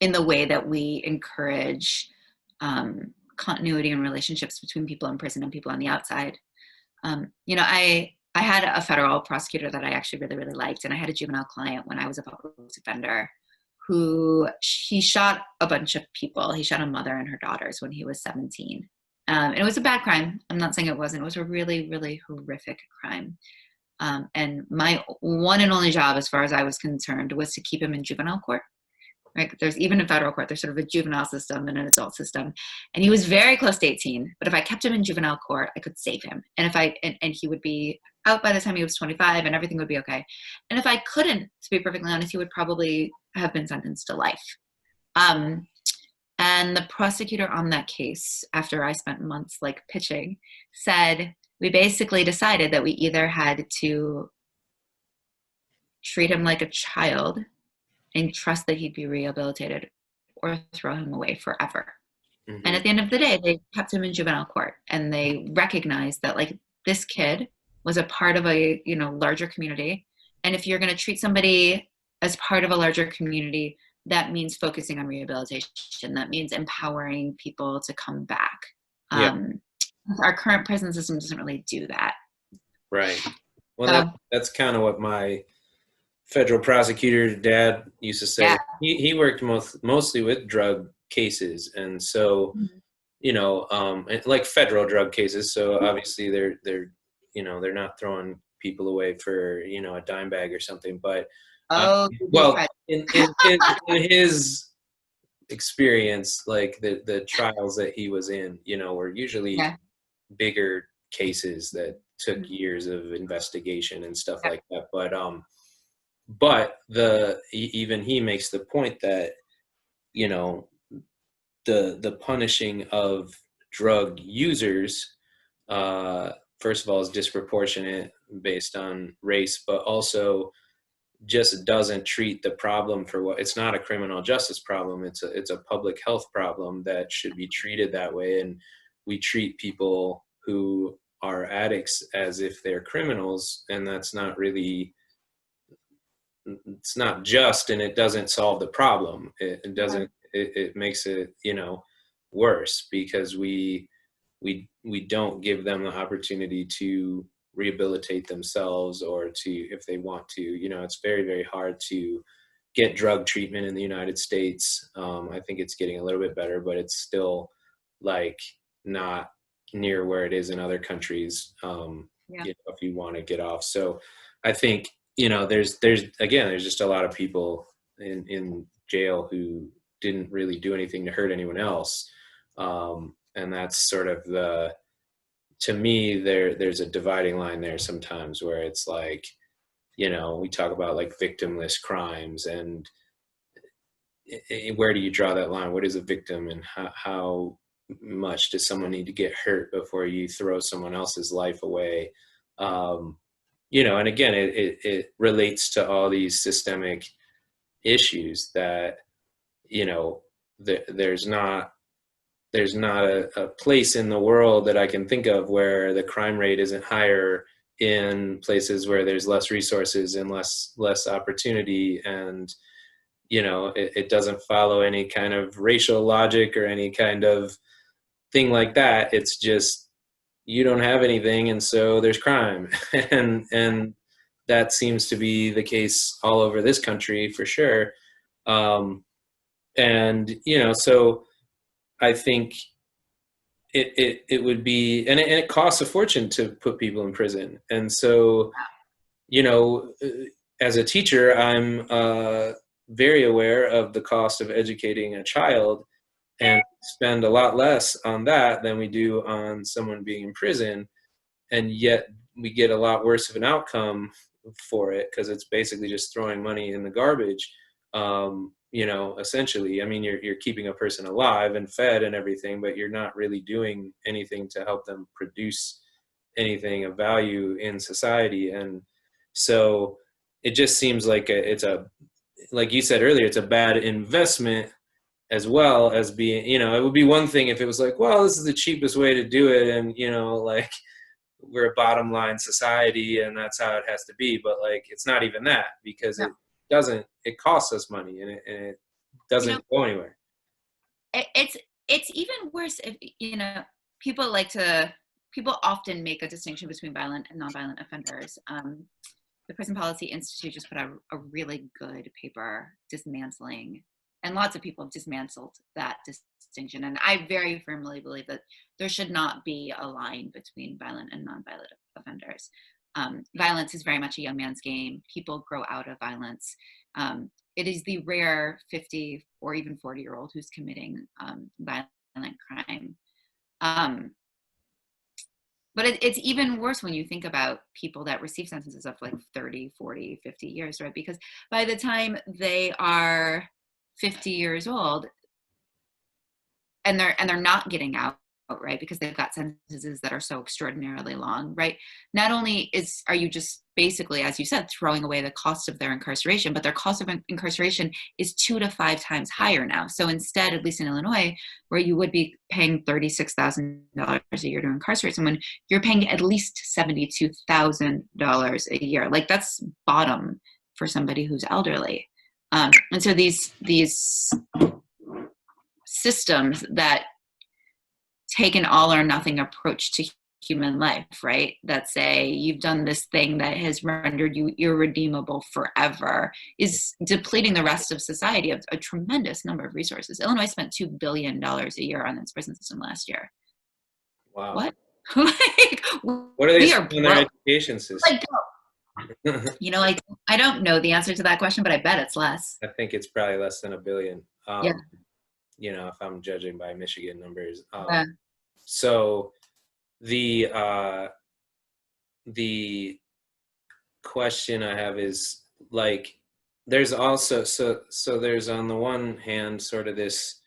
in the way that we encourage continuity and relationships between people in prison and people on the outside. I had a federal prosecutor that I actually really, really liked, and I had a juvenile client when I was a public offender who he shot a bunch of people. He shot a mother and her daughters when he was 17. And it was a bad crime. I'm not saying it wasn't. It was a really, really horrific crime. And my one and only job, as far as I was concerned, was to keep him in juvenile court. Right? There's even in federal court, there's sort of a juvenile system and an adult system. And he was very close to 18, but if I kept him in juvenile court, I could save him. And and he would be out by the time he was 25 and everything would be okay. And if I couldn't, to be perfectly honest, he would probably have been sentenced to life. And the prosecutor on that case, after I spent months like pitching, said, we basically decided that we either had to treat him like a child and trust that he'd be rehabilitated, or throw him away forever. Mm-hmm. And at the end of the day, they kept him in juvenile court, and they recognized that, like, this kid was a part of a, you know, larger community. And if you're going to treat somebody as part of a larger community, that means focusing on rehabilitation. That means empowering people to come back. Yeah. Our current prison system doesn't really do that. Right. Well, that's kind of what my federal prosecutor dad used to say. Yeah. He worked mostly with drug cases, and so you know, like federal drug cases. So obviously they're you know, they're not throwing people away for, you know, a dime bag or something. But well, in his experience, like the trials that he was in, you know, were usually bigger cases that took years of investigation and stuff like that. But even he makes the point that, you know, the punishing of drug users, first of all, is disproportionate based on race, but also just doesn't treat the problem for what it's not a criminal justice problem. It's a public health problem that should be treated that way. And we treat people who are addicts as if they're criminals, and that's not really, it's not just, and it doesn't solve the problem. It doesn't, it makes it, you know, worse, because we don't give them the opportunity to rehabilitate themselves, or to, if they want to, you know, it's very, very hard to get drug treatment in the United States. I think it's getting a little bit better, but it's still like not near where it is in other countries. You know, if you want to get off. So I think, you know, there's just a lot of people in jail who didn't really do anything to hurt anyone else. And that's sort of to me, there's a dividing line there sometimes, where it's like, you know, we talk about like victimless crimes, and where do you draw that line? What is a victim, and how much does someone need to get hurt before you throw someone else's life away? You know, and again, it relates to all these systemic issues that, you know, there's not a place in the world that I can think of where the crime rate isn't higher in places where there's less resources and less opportunity. And, you know, it doesn't follow any kind of racial logic or any kind of thing like that. It's just, you don't have anything, and so there's crime. and that seems to be the case all over this country for sure. And, you know, so I think it would be, and it costs a fortune to put people in prison. And so, you know, as a teacher, I'm very aware of the cost of educating a child, and spend a lot less on that than we do on someone being in prison. And yet we get a lot worse of an outcome for it, because it's basically just throwing money in the garbage. You know, essentially, I mean, you're keeping a person alive and fed and everything, but you're not really doing anything to help them produce anything of value in society. And so it just seems like like you said earlier, it's a bad investment, as well as being, you know, it would be one thing if it was like, well, this is the cheapest way to do it, and, you know, like, we're a bottom line society and that's how it has to be. But like, it's not even that, because it costs us money, and it doesn't go anywhere. It's even worse if, you know, people often make a distinction between violent and nonviolent offenders. The Prison Policy Institute just put out a really good paper dismantling, and lots of people have dismantled that distinction. And I very firmly believe that there should not be a line between violent and nonviolent offenders. Violence is very much a young man's game. People grow out of violence. It is the rare 50 or even 40-year-old who's committing violent crime. But it's even worse when you think about people that receive sentences of like 30, 40, 50 years, right? Because by the time they are 50 years old and they're not getting out, right? Because they've got sentences that are so extraordinarily long, right? Not only are you just basically, as you said, throwing away the cost of their incarceration, but their cost of incarceration is 2 to 5 times higher now. So instead, at least in Illinois, where you would be paying $36,000 a year to incarcerate someone, you're paying at least $72,000 a year. Like, that's bottom for somebody who's elderly. And so these systems that take an all or nothing approach to human life, right? That say you've done this thing that has rendered you irredeemable forever, is depleting the rest of society of a tremendous number of resources. Illinois spent $2 billion a year on its prison system last year. Wow. What? Like, What are they we are spending on their broke. education system? Like, you know, I don't know the answer to that question, but I bet it's less. I think it's probably less than $1 billion. Yeah. You know, if I'm judging by Michigan numbers. Yeah. So the question I have is, like, there's also so there's on the one hand sort of this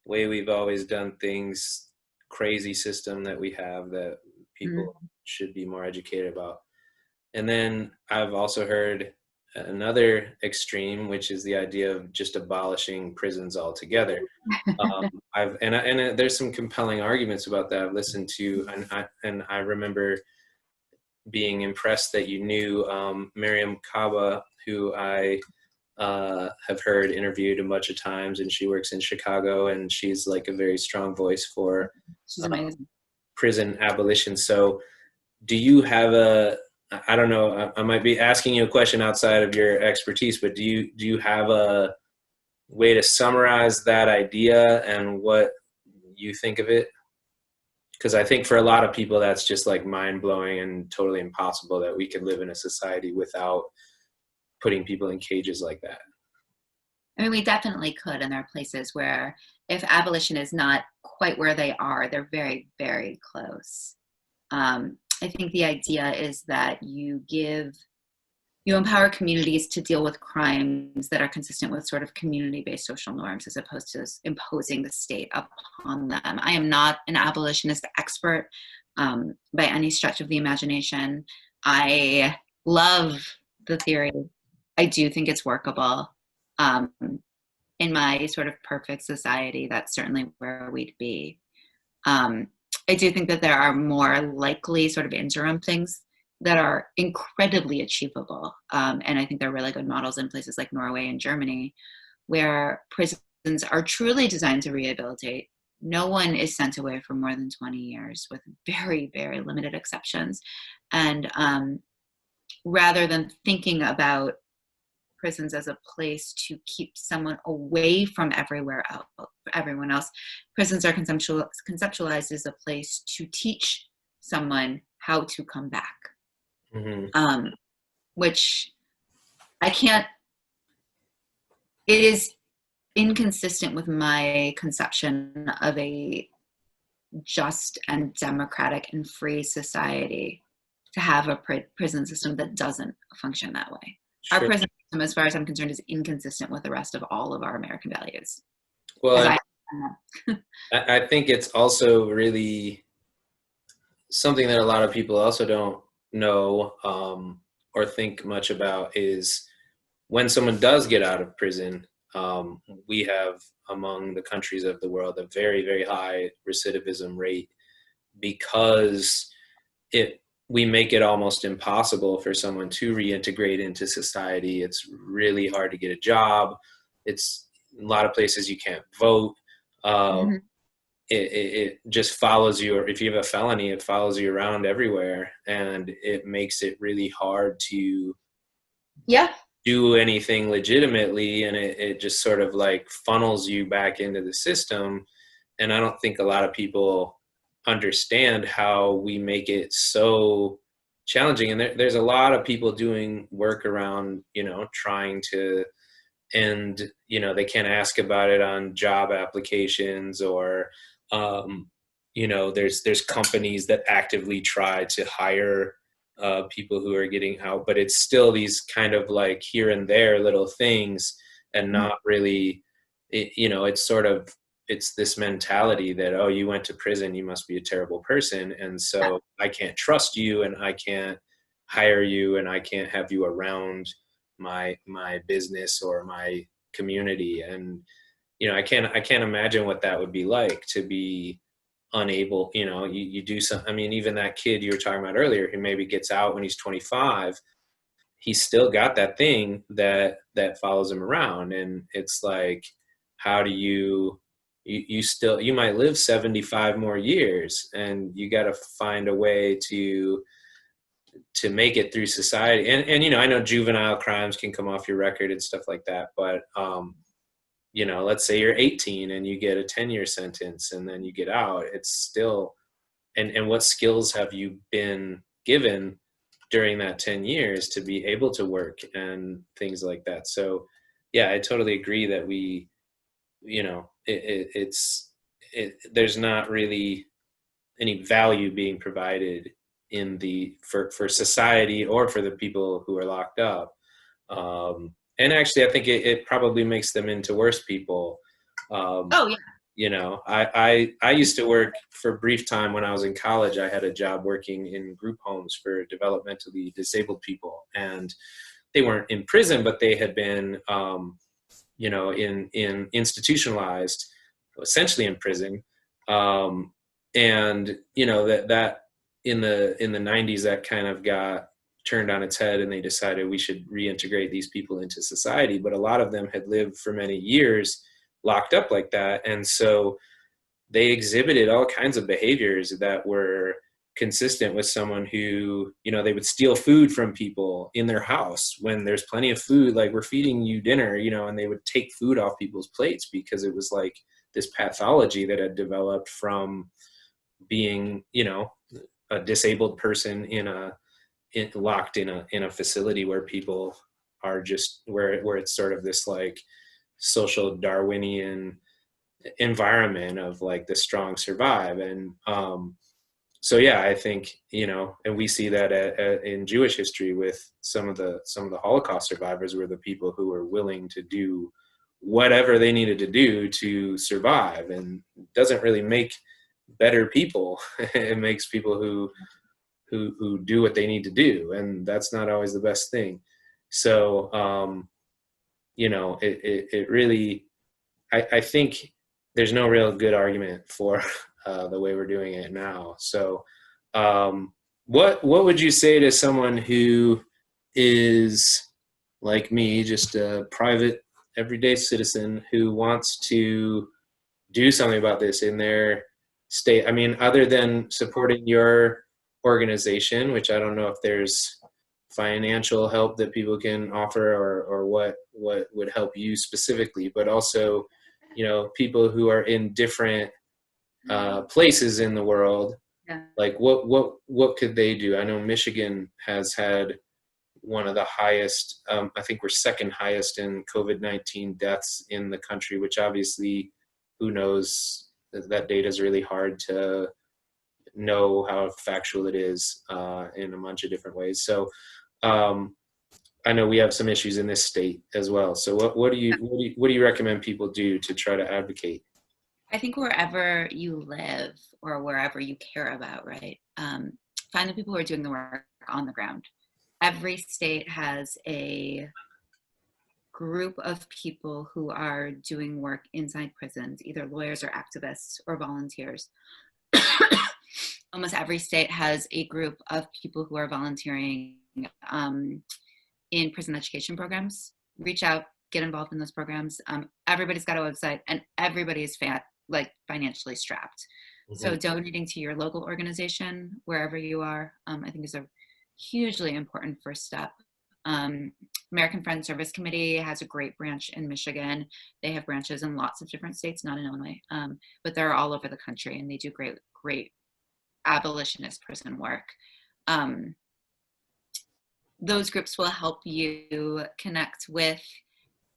way we've always done things, crazy system that we have that people should be more educated about. And then I've also heard another extreme, which is the idea of just abolishing prisons altogether. There's some compelling arguments about that I've listened to, and I remember being impressed that you knew Miriam Kaba, who I have heard interviewed a bunch of times, and she works in Chicago, and she's like a very strong voice for prison abolition. So do you have I don't know, I might be asking you a question outside of your expertise, but do you have a way to summarize that idea and what you think of it? Because I think for a lot of people, that's just like mind-blowing and totally impossible that we could live in a society without putting people in cages like that. I mean, we definitely could, and there are places where if abolition is not quite where they are, they're very, very close. I think the idea is that you empower communities to deal with crimes that are consistent with sort of community-based social norms, as opposed to imposing the state upon them. I am not an abolitionist expert by any stretch of the imagination. I love the theory. I do think it's workable. In my sort of perfect society, that's certainly where we'd be. I do think that there are more likely sort of interim things that are incredibly achievable. And I think there are really good models in places like Norway and Germany, where prisons are truly designed to rehabilitate. No one is sent away for more than 20 years, with very, very limited exceptions. And rather than thinking about prisons as a place to keep someone away from everyone else, prisons are conceptualized as a place to teach someone how to come back. Which it is inconsistent with my conception of a just and democratic and free society to have a prison system that doesn't function that way. Sure. Our prison system, as far as I'm concerned, is inconsistent with the rest of all of our American values. Well, I think it's also really something that a lot of people also don't know or think much about is when someone does get out of prison, we have among the countries of the world a very, very high recidivism rate, because we make it almost impossible for someone to reintegrate into society. It's really hard to get a job. It's a lot of places you can't vote. It just follows you, or if you have a felony, it follows you around everywhere, and it makes it really hard to do anything legitimately, and it just sort of like funnels you back into the system. And I don't think a lot of people understand how we make it so challenging. And there's a lot of people doing work around, trying to end, they can't ask about it on job applications, or there's companies that actively try to hire people who are getting out, but it's still these kind of like here and there little things, and not really, it's sort of it's this mentality that, oh, you went to prison, you must be a terrible person, and so I can't trust you, and I can't hire you, and I can't have you around my business or my community. And I can't imagine what that would be like, to be unable, you do some, I mean, even that kid you were talking about earlier, who maybe gets out when he's 25, he's still got that thing that follows him around. And it's like, how do you still, you might live 75 more years, and you got to find a way to make it through society. And I know juvenile crimes can come off your record and stuff like that, but let's say you're 18 and you get a 10-year sentence, and then you get out. It's still, and what skills have you been given during that 10 years to be able to work and things like that? So yeah, I totally agree that we, there's not really any value being provided in for society or for the people who are locked up. And actually, I think it probably makes them into worse people. Oh yeah. I used to work for a brief time when I was in college. I had a job working in group homes for developmentally disabled people, and they weren't in prison, but they had been, in institutionalized, essentially in prison. And that in the 90s, that kind of got turned on its head, and they decided we should reintegrate these people into society. But a lot of them had lived for many years locked up like that, and so they exhibited all kinds of behaviors that were consistent with someone who, they would steal food from people in their house when there's plenty of food, like, we're feeding you dinner, and they would take food off people's plates, because it was like this pathology that had developed from being, a disabled person locked in a facility where people are just, where it's sort of this like social Darwinian environment of like the strong survive. And so yeah, I think, and we see that in Jewish history with some of the Holocaust survivors were the people who were willing to do whatever they needed to do to survive. And it doesn't really make better people. It makes people who do what they need to do, and that's not always the best thing. So it really, I think there's no real good argument for the way we're doing it now. So what would you say to someone who is like me, just a private everyday citizen who wants to do something about this in their state? I mean, other than supporting your organization, which I don't know if there's financial help that people can offer, or what would help you specifically, but also, people who are in different places in the world, like what could they do? I know Michigan has had one of the highest, I think we're second highest in COVID-19 deaths in the country, which obviously, who knows, that data is really hard to know how factual it is in a bunch of different ways. So I know we have some issues in this state as well. So what do you recommend people do to try to advocate? I think wherever you live or wherever you care about, right? Find the people who are doing the work on the ground. Every state has a group of people who are doing work inside prisons, either lawyers or activists or volunteers. Almost every state has a group of people who are volunteering in prison education programs. Reach out, get involved in those programs. Everybody's got a website, and everybody is financially strapped. Mm-hmm. So donating to your local organization, wherever you are, I think is a hugely important first step. American Friends Service Committee has a great branch in Michigan. They have branches in lots of different states, not in Illinois, but they're all over the country, and they do great abolitionist prison work. Those groups will help you connect with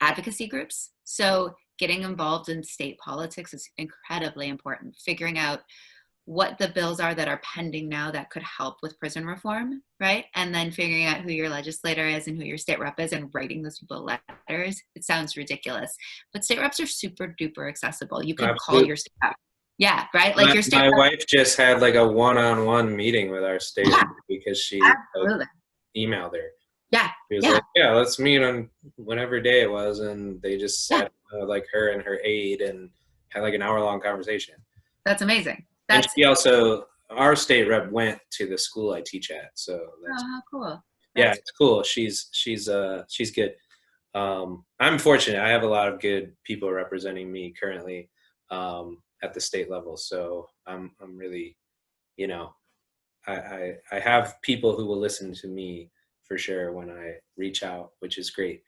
advocacy groups. So getting involved in state politics is incredibly important. Figuring out what the bills are that are pending now that could help with prison reform, right? And then figuring out who your legislator is and who your state rep is and writing those people letters. It sounds ridiculous, but state reps are super duper accessible. You can call your state rep. Yeah, right? Like your state my rep. wife just had like a one-on-one meeting with our state rep because she emailed her. Yeah. She was like, yeah, let's meet on whatever day it was. And they just sat like her and her aide and had like an hour-long conversation. That's amazing. And she also, our state rep went to the school I teach at. So that's cool. It's cool. She's good. I'm fortunate. I have a lot of good people representing me currently at the state level. So I'm really, you know, I have people who will listen to me for sure when I reach out, which is great.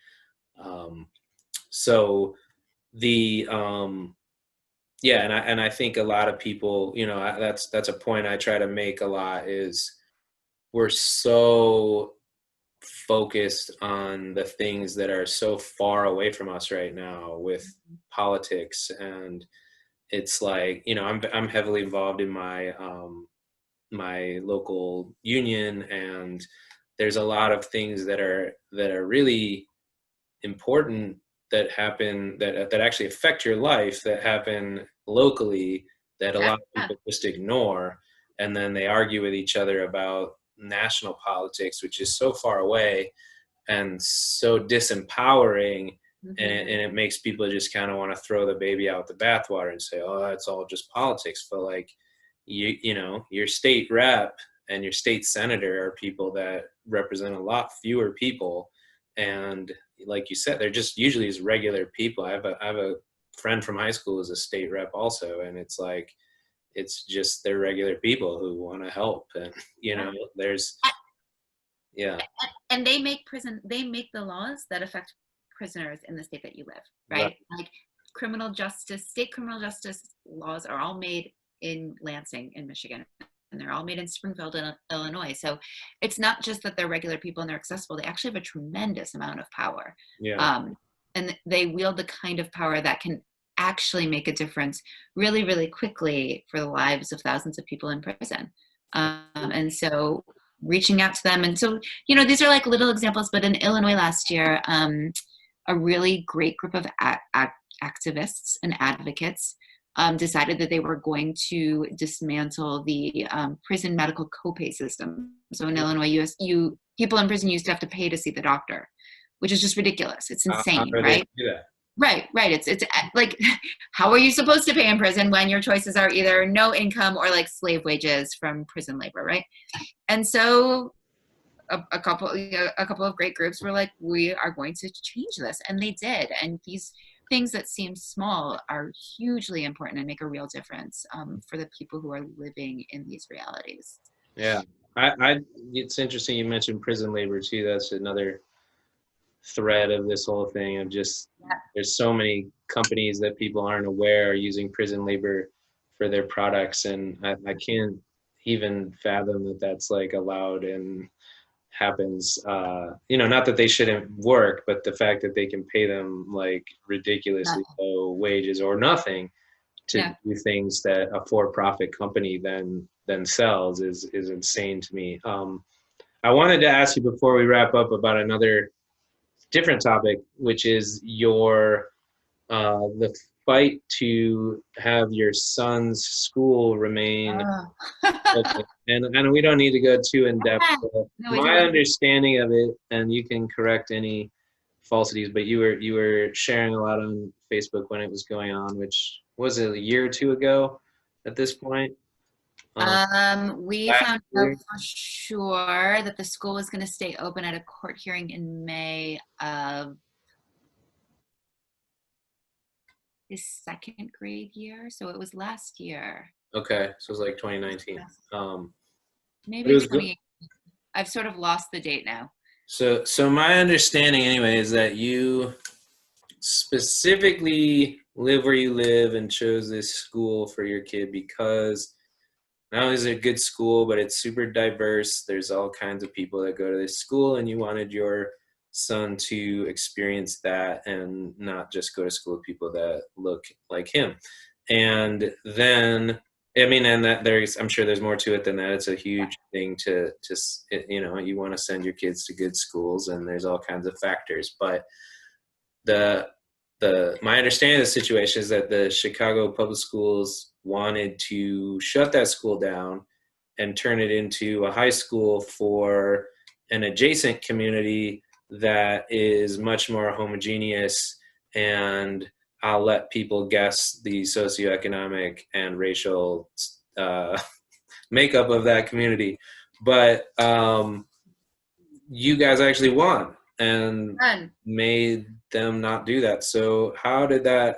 So the and I think a lot of people, you know, that's a point I try to make a lot, is we're so focused on the things that are so far away from us right now with politics. And it's like, you know, I'm heavily involved in my my local union, and there's a lot of things that are really important that happen that actually affect your life, that happen locally, that a lot of people just ignore, and then they argue with each other about national politics, which is so far away and so disempowering. And it makes people just kind of want to throw the baby out the bathwater and say, oh, it's all just politics. But like, you know, your state rep and your state senator are people that represent a lot fewer people. And like you said, they're just usually as regular people. I have a friend from high school who's a state rep also. And it's like, it's just they're regular people who want to help. And, you know, there's, And they make the laws that affect prisoners in the state that you live, right? Like state criminal justice laws are all made in Lansing in Michigan, and they're all made in Springfield, Illinois. So it's not just that they're regular people and they're accessible. They actually have a tremendous amount of power. And they wield the kind of power that can actually make a difference really, really quickly for the lives of thousands of people in prison. And so reaching out to them. And so, you know, these are like little examples, but in Illinois last year, a really great group of activists and advocates decided that they were going to dismantle the prison medical copay system. So in Illinois, people in prison used to have to pay to see the doctor, which is just ridiculous. It's insane, right? Right. It's like, how are you supposed to pay in prison when your choices are either no income or like slave wages from prison labor, right? And so a couple of great groups were like, we are going to change this, and they did. And these things that seem small are hugely important and make a real difference for the people who are living in these realities. Yeah, it's interesting you mentioned prison labor too. That's another thread of this whole thing of just there's so many companies that people aren't aware are using prison labor for their products, and I can't even fathom that that's like allowed and happens. You know, not that they shouldn't work, but the fact that they can pay them like ridiculously low wages or nothing to do things that a for-profit company then sells is insane to me. I wanted to ask you before we wrap up about another different topic, which is your the fight to have your son's school remain open. And we don't need to go too in depth. My understanding of it, and you can correct any falsities, but you were sharing a lot on Facebook when it was going on, which was it a year or two ago at this point? We found out for sure that the school was going to stay open at a court hearing in May of his second grade year. So it was last year. Okay. So it was like 2019. Maybe 2018. I've sort of lost the date now. So my understanding anyway is that you specifically live where you live and chose this school for your kid because not only is it a good school, but it's super diverse. There's all kinds of people that go to this school, and you wanted your son to experience that and not just go to school with people that look like him. And then I mean, and that I'm sure there's more to it than that. It's a huge thing to you know, you want to send your kids to good schools, and there's all kinds of factors. But my understanding of the situation is that the Chicago public schools wanted to shut that school down and turn it into a high school for an adjacent community that is much more homogeneous, and I'll let people guess the socioeconomic and racial makeup of that community. But you guys actually won and made them not do that. So how did that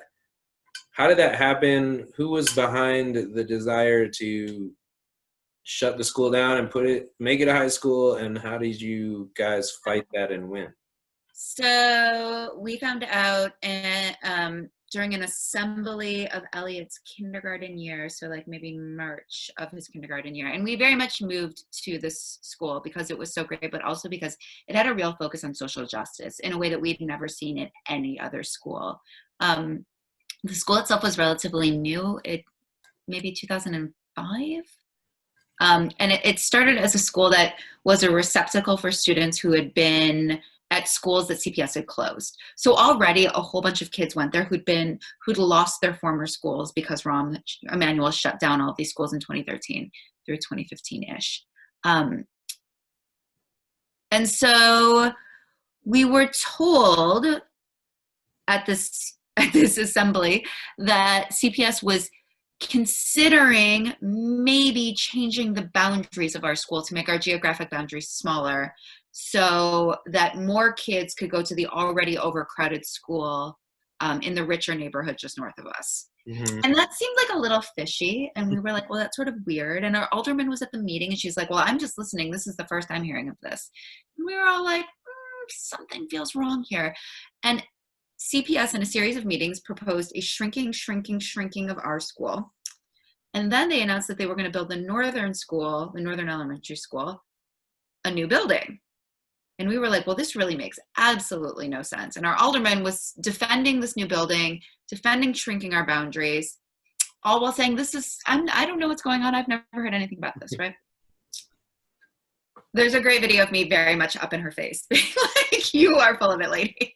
happen? Who was behind the desire to shut the school down and make it a high school, and how did you guys fight that and win? So we found out during an assembly of Elliot's kindergarten year, so like maybe March of his kindergarten year. And we very much moved to this school because it was so great, but also because it had a real focus on social justice in a way that we'd never seen at any other school. The school itself was relatively new, maybe 2005. And it started as a school that was a receptacle for students who had been at schools that CPS had closed. So already a whole bunch of kids went there who'd lost their former schools because Rahm Emanuel shut down all of these schools in 2013 through 2015-ish. And so we were told at this assembly that CPS was considering maybe changing the boundaries of our school to make our geographic boundaries smaller so that more kids could go to the already overcrowded school in the richer neighborhood just north of us. Mm-hmm. And that seemed like a little fishy. And we were like, well, that's sort of weird. And our alderman was at the meeting and she's like, well, I'm just listening. This is the first I'm hearing of this. And we were all like, something feels wrong here. And CPS in a series of meetings proposed a shrinking of our school. And then they announced that they were going to build the northern elementary school, a new building. And we were like, well, this really makes absolutely no sense. And our alderman was defending this new building, defending shrinking our boundaries, all while saying, I don't know what's going on. I've never heard anything about this, right? There's a great video of me very much up in her face. Like, you are full of it, lady.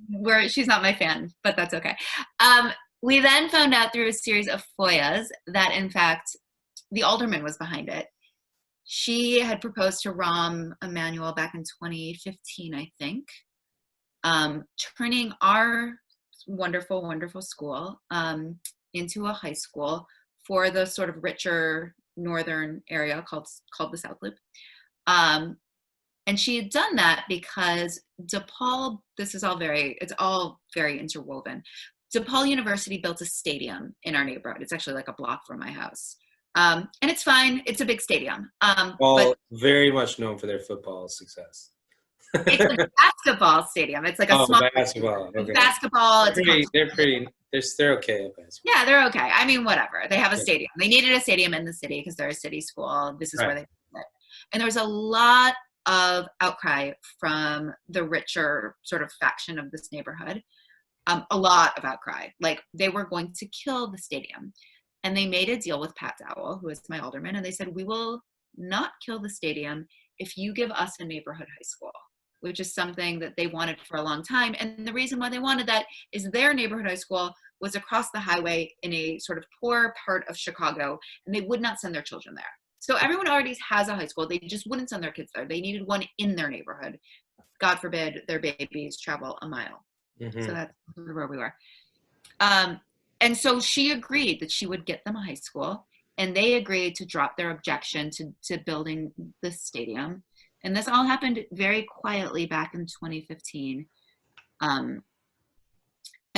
Where she's not my fan, but that's okay. We then found out through a series of FOIAs that, in fact, the alderman was behind it. She had proposed to Rahm Emanuel back in 2015, I think, turning our wonderful, wonderful school into a high school for the sort of richer northern area called the South Loop. And she had done that because DePaul, it's all very interwoven. DePaul University built a stadium in our neighborhood. It's actually like a block from my house. And it's fine. It's a big stadium. But very much known for their football success. It's a basketball stadium. It's like a small basketball. Okay. Basketball. They're okay at basketball. Yeah, they're okay. I mean, whatever. They have a stadium. They needed a stadium in the city because they're a city school. This is where they did it. And there was a lot of outcry from the richer sort of faction of this neighborhood. A lot of outcry. Like, they were going to kill the stadium. And they made a deal with Pat Dowell, who is my alderman, and they said, we will not kill the stadium if you give us a neighborhood high school, which is something that they wanted for a long time. And the reason why they wanted that is their neighborhood high school was across the highway in a sort of poor part of Chicago, and they would not send their children there. So everyone already has a high school. They just wouldn't send their kids there. They needed one in their neighborhood. God forbid their babies travel a mile. Mm-hmm. So that's where we were. And so she agreed that she would get them a high school, and they agreed to drop their objection to building the stadium. And this all happened very quietly back in 2015. And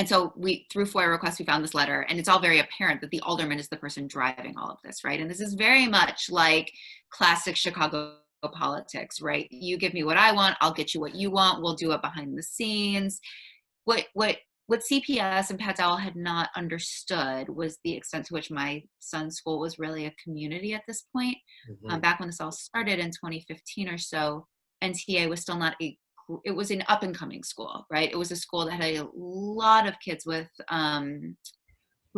so through FOIA requests, we found this letter, and it's all very apparent that the alderman is the person driving all of this, right? And this is very much like classic Chicago politics, right? You give me what I want, I'll get you what you want, we'll do it behind the scenes. What CPS and Pat Dowell had not understood was the extent to which my son's school was really a community at this point. Mm-hmm. Back when this all started in 2015 or so, NTA was still not it was an up and coming school, right? It was a school that had a lot of kids with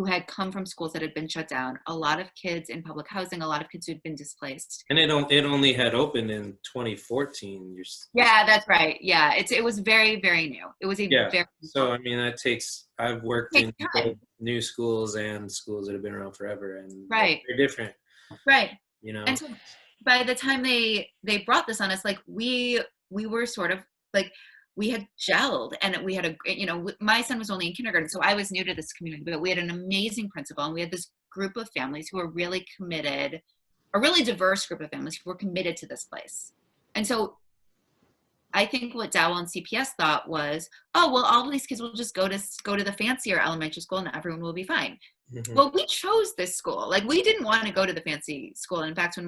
who had come from schools that had been shut down, a lot of kids in public housing, a lot of kids who'd been displaced. And it only had opened in 2014. Yeah, that's right. Yeah, it was very, very new. It was a very So I mean, I've worked in time. both new schools and schools that have been around forever, and Right. they're different. Right. You know. And so by the time they brought this on us, like we were sort of like, we had gelled, and we had my son was only in kindergarten, so I was new to this community, but we had an amazing principal, and we had this group of families who were really committed, a really diverse group of families who were committed to this place. And so I think what Dowell and CPS thought was, oh, well, all of these kids will just go to the fancier elementary school and everyone will be fine. Mm-hmm. Well, we chose this school. Like, we didn't want to go to the fancy school. In fact,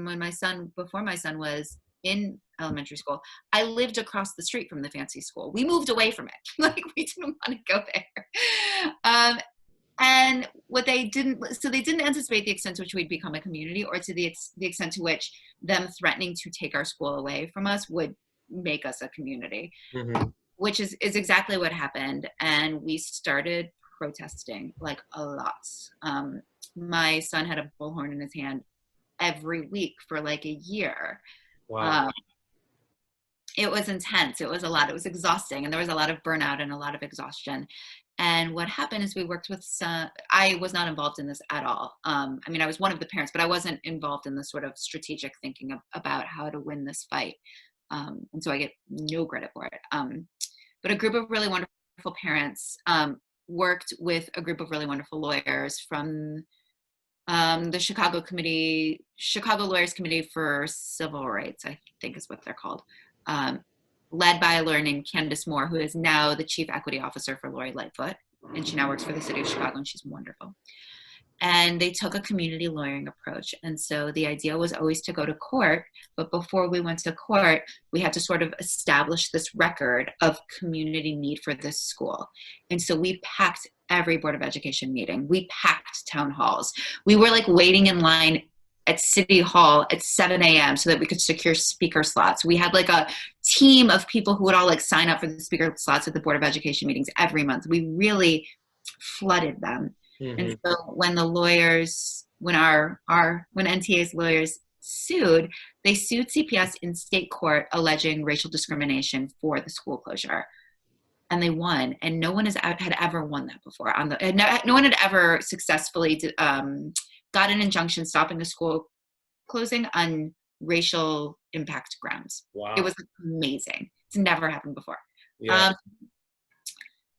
before my son was in elementary school, I lived across the street from the fancy school. We moved away from it. Like, we didn't want to go there. And they didn't anticipate the extent to which we'd become a community, or to the extent to which them threatening to take our school away from us would make us a community, mm-hmm. which is exactly what happened. And we started protesting like a lot. My son had a bullhorn in his hand every week for like a year. Wow. It was intense. It was a lot. It was exhausting. And there was a lot of burnout and a lot of exhaustion. And what happened is we worked with I was not involved in this at all. I mean, I was one of the parents, but I wasn't involved in the sort of strategic thinking about how to win this fight. And so I get no credit for it. But a group of really wonderful parents worked with a group of really wonderful lawyers from the Chicago Lawyers Committee for Civil Rights, I think is what they're called, led by a lawyer named Candace Moore, who is now the Chief Equity Officer for Lori Lightfoot. And she now works for the city of Chicago, and she's wonderful. And they took a community lawyering approach. And so the idea was always to go to court. But before we went to court, we had to sort of establish this record of community need for this school. And so we packed every Board of Education meeting. We packed town halls. We were like waiting in line at City Hall at 7 a.m. so that we could secure speaker slots. We had like a team of people who would all like sign up for the speaker slots at the Board of Education meetings every month. We really flooded them. Mm-hmm. And so when the lawyers, when NTA's lawyers sued, they sued CPS in state court alleging racial discrimination for the school closure. And they won. And no one had ever won that before. No one had ever successfully got an injunction stopping a school closing on racial impact grounds. Wow. It was amazing. It's never happened before. Yeah.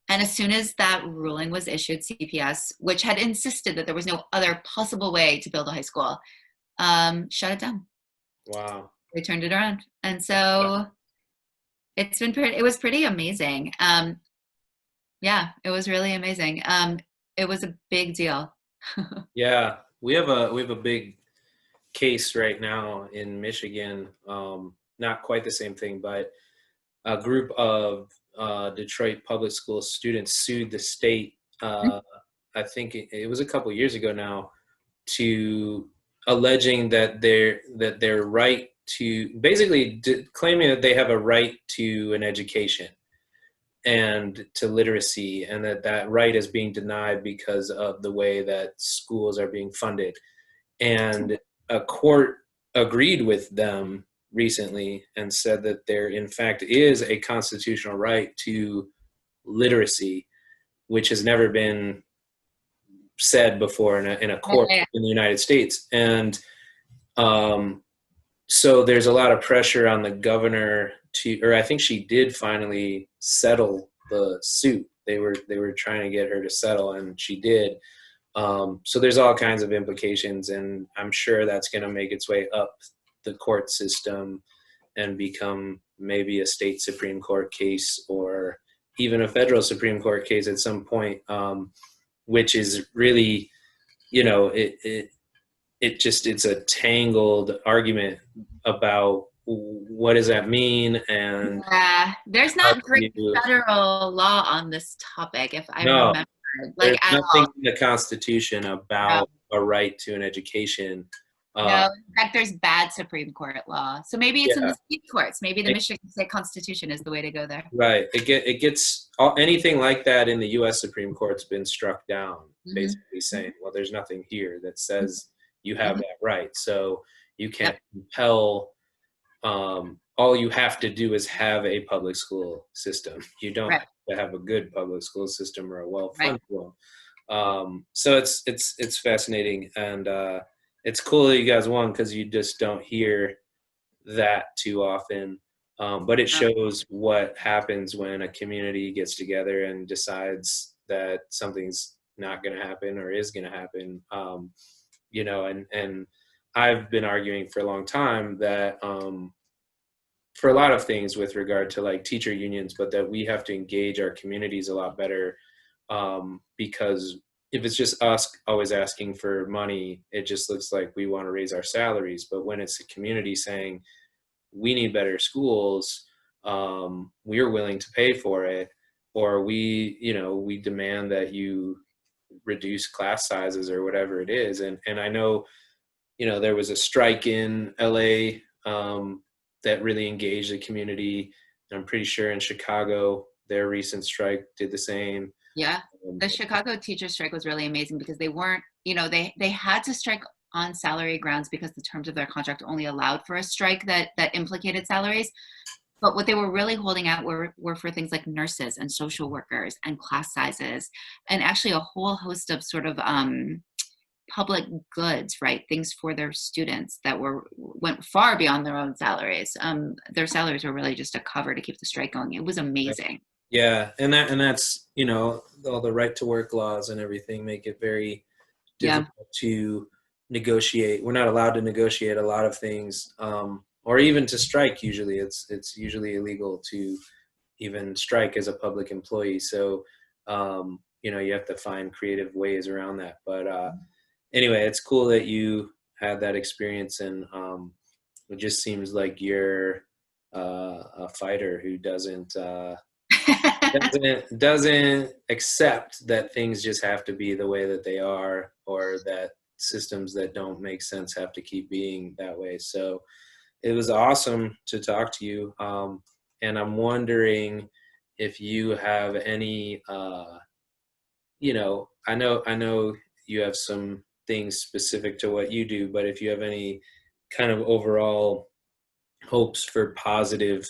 And as soon as that ruling was issued, CPS, which had insisted that there was no other possible way to build a high school, shut it down. Wow. They turned it around. And so it was pretty amazing. Yeah, it was really amazing. It was a big deal. Yeah. We have a big case right now in Michigan. Not quite the same thing, but a group of Detroit public school students sued the state. I think it was a couple years ago now, to alleging that their right to basically claiming that they have a right to an education and to literacy, and that right is being denied because of the way that schools are being funded. And a court agreed with them recently and said that there in fact is a constitutional right to literacy, which has never been said before in a court in the United States. And so there's a lot of pressure on the governor or I think she did finally settle the suit. They were trying to get her to settle, and she did. So there's all kinds of implications, and I'm sure that's going to make its way up the court system and become maybe a state Supreme Court case or even a federal Supreme Court case at some point, which is really, it's a tangled argument about what does that mean. And there's not great federal law on this topic, if I remember. Like, there's nothing in the Constitution about a right to an education. No, in fact, there's bad Supreme Court law. So maybe it's in Yeah. the state courts. Maybe the Michigan State Constitution is the way to go there. Right. It gets anything like that in the U.S. Supreme Court's been struck down, basically saying, well, there's nothing here that says you have that right. So you can't compel. All you have to do is have a public school system. You don't have to have a good public school system or a well-funded one. So it's fascinating, and it's cool that you guys won, because you just don't hear that too often. But it shows what happens when a community gets together and decides that something's not going to happen or is going to happen. You know, and I've been arguing for a long time that for a lot of things with regard to like teacher unions, but that we have to engage our communities a lot better, because if it's just us always asking for money, it just looks like we want to raise our salaries. But when it's the community saying, we need better schools, we're willing to pay for it, or we demand that you reduce class sizes or whatever it is. And I know, there was a strike in LA that really engaged the community. And I'm pretty sure in Chicago, their recent strike did the same. Yeah, the Chicago teacher strike was really amazing, because they weren't, they had to strike on salary grounds because the terms of their contract only allowed for a strike that implicated salaries. But what they were really holding out were for things like nurses and social workers and class sizes, and actually a whole host of sort of public goods, right? Things for their students that went far beyond their own salaries. Their salaries were really just a cover to keep the strike going. It was amazing. Yeah, and that's all the right to work laws and everything make it very difficult to negotiate. We're not allowed to negotiate a lot of things, or even to strike. Usually, it's usually illegal to even strike as a public employee. So you have to find creative ways around that. But anyway, it's cool that you had that experience, and it just seems like you're a fighter who doesn't accept that things just have to be the way that they are, or that systems that don't make sense have to keep being that way. So it was awesome to talk to you. And I'm wondering if you have any, I know you have some things specific to what you do, but if you have any kind of overall hopes for positive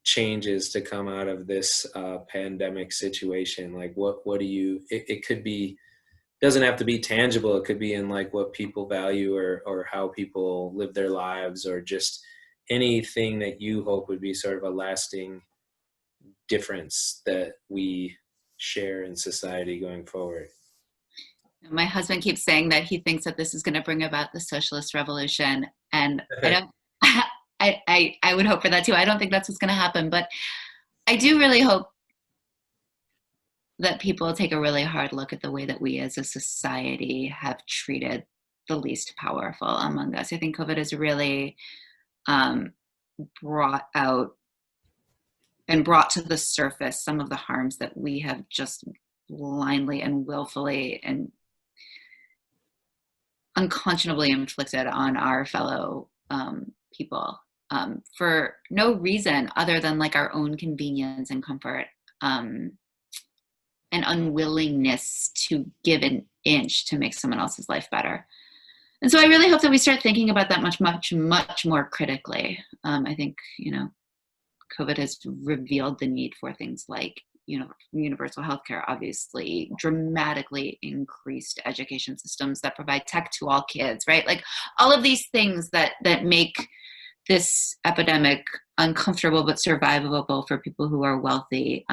changes to come out of this pandemic situation, like what do you, it could be, doesn't have to be tangible. It could be in like what people value, or how people live their lives, or just anything that you hope would be sort of a lasting difference that we share in society going forward. My husband keeps saying that he thinks that this is going to bring about the socialist revolution, and I would hope for that too. I don't think that's what's going to happen, but I do really hope that people take a really hard look at the way that we as a society have treated the least powerful among us. I think COVID has really brought out and brought to the surface some of the harms that we have just blindly and willfully and unconscionably inflicted on our fellow people for no reason other than like our own convenience and comfort, and unwillingness to give an inch to make someone else's life better. And so I really hope that we start thinking about that much, much, much more critically. I think, COVID has revealed the need for things like, universal healthcare, obviously, dramatically increased education systems that provide tech to all kids, right? Like all of these things that make this epidemic uncomfortable but survivable for people who are wealthy,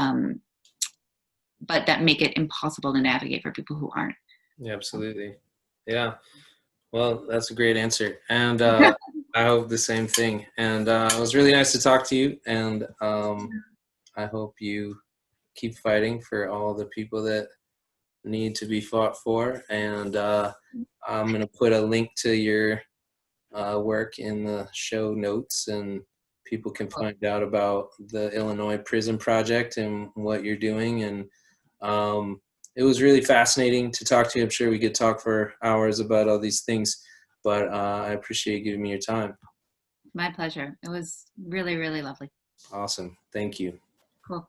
but that make it impossible to navigate for people who aren't. Yeah, absolutely. Yeah. Well, that's a great answer. And I hope the same thing. And it was really nice to talk to you. And I hope you keep fighting for all the people that need to be fought for. And I'm going to put a link to your work in the show notes, and people can find out about the Illinois Prison Project and what you're doing. And it was really fascinating to talk to you. I'm sure we could talk for hours about all these things. but I appreciate you giving me your time. My pleasure. It was really, really lovely. Awesome. Thank you. Cool.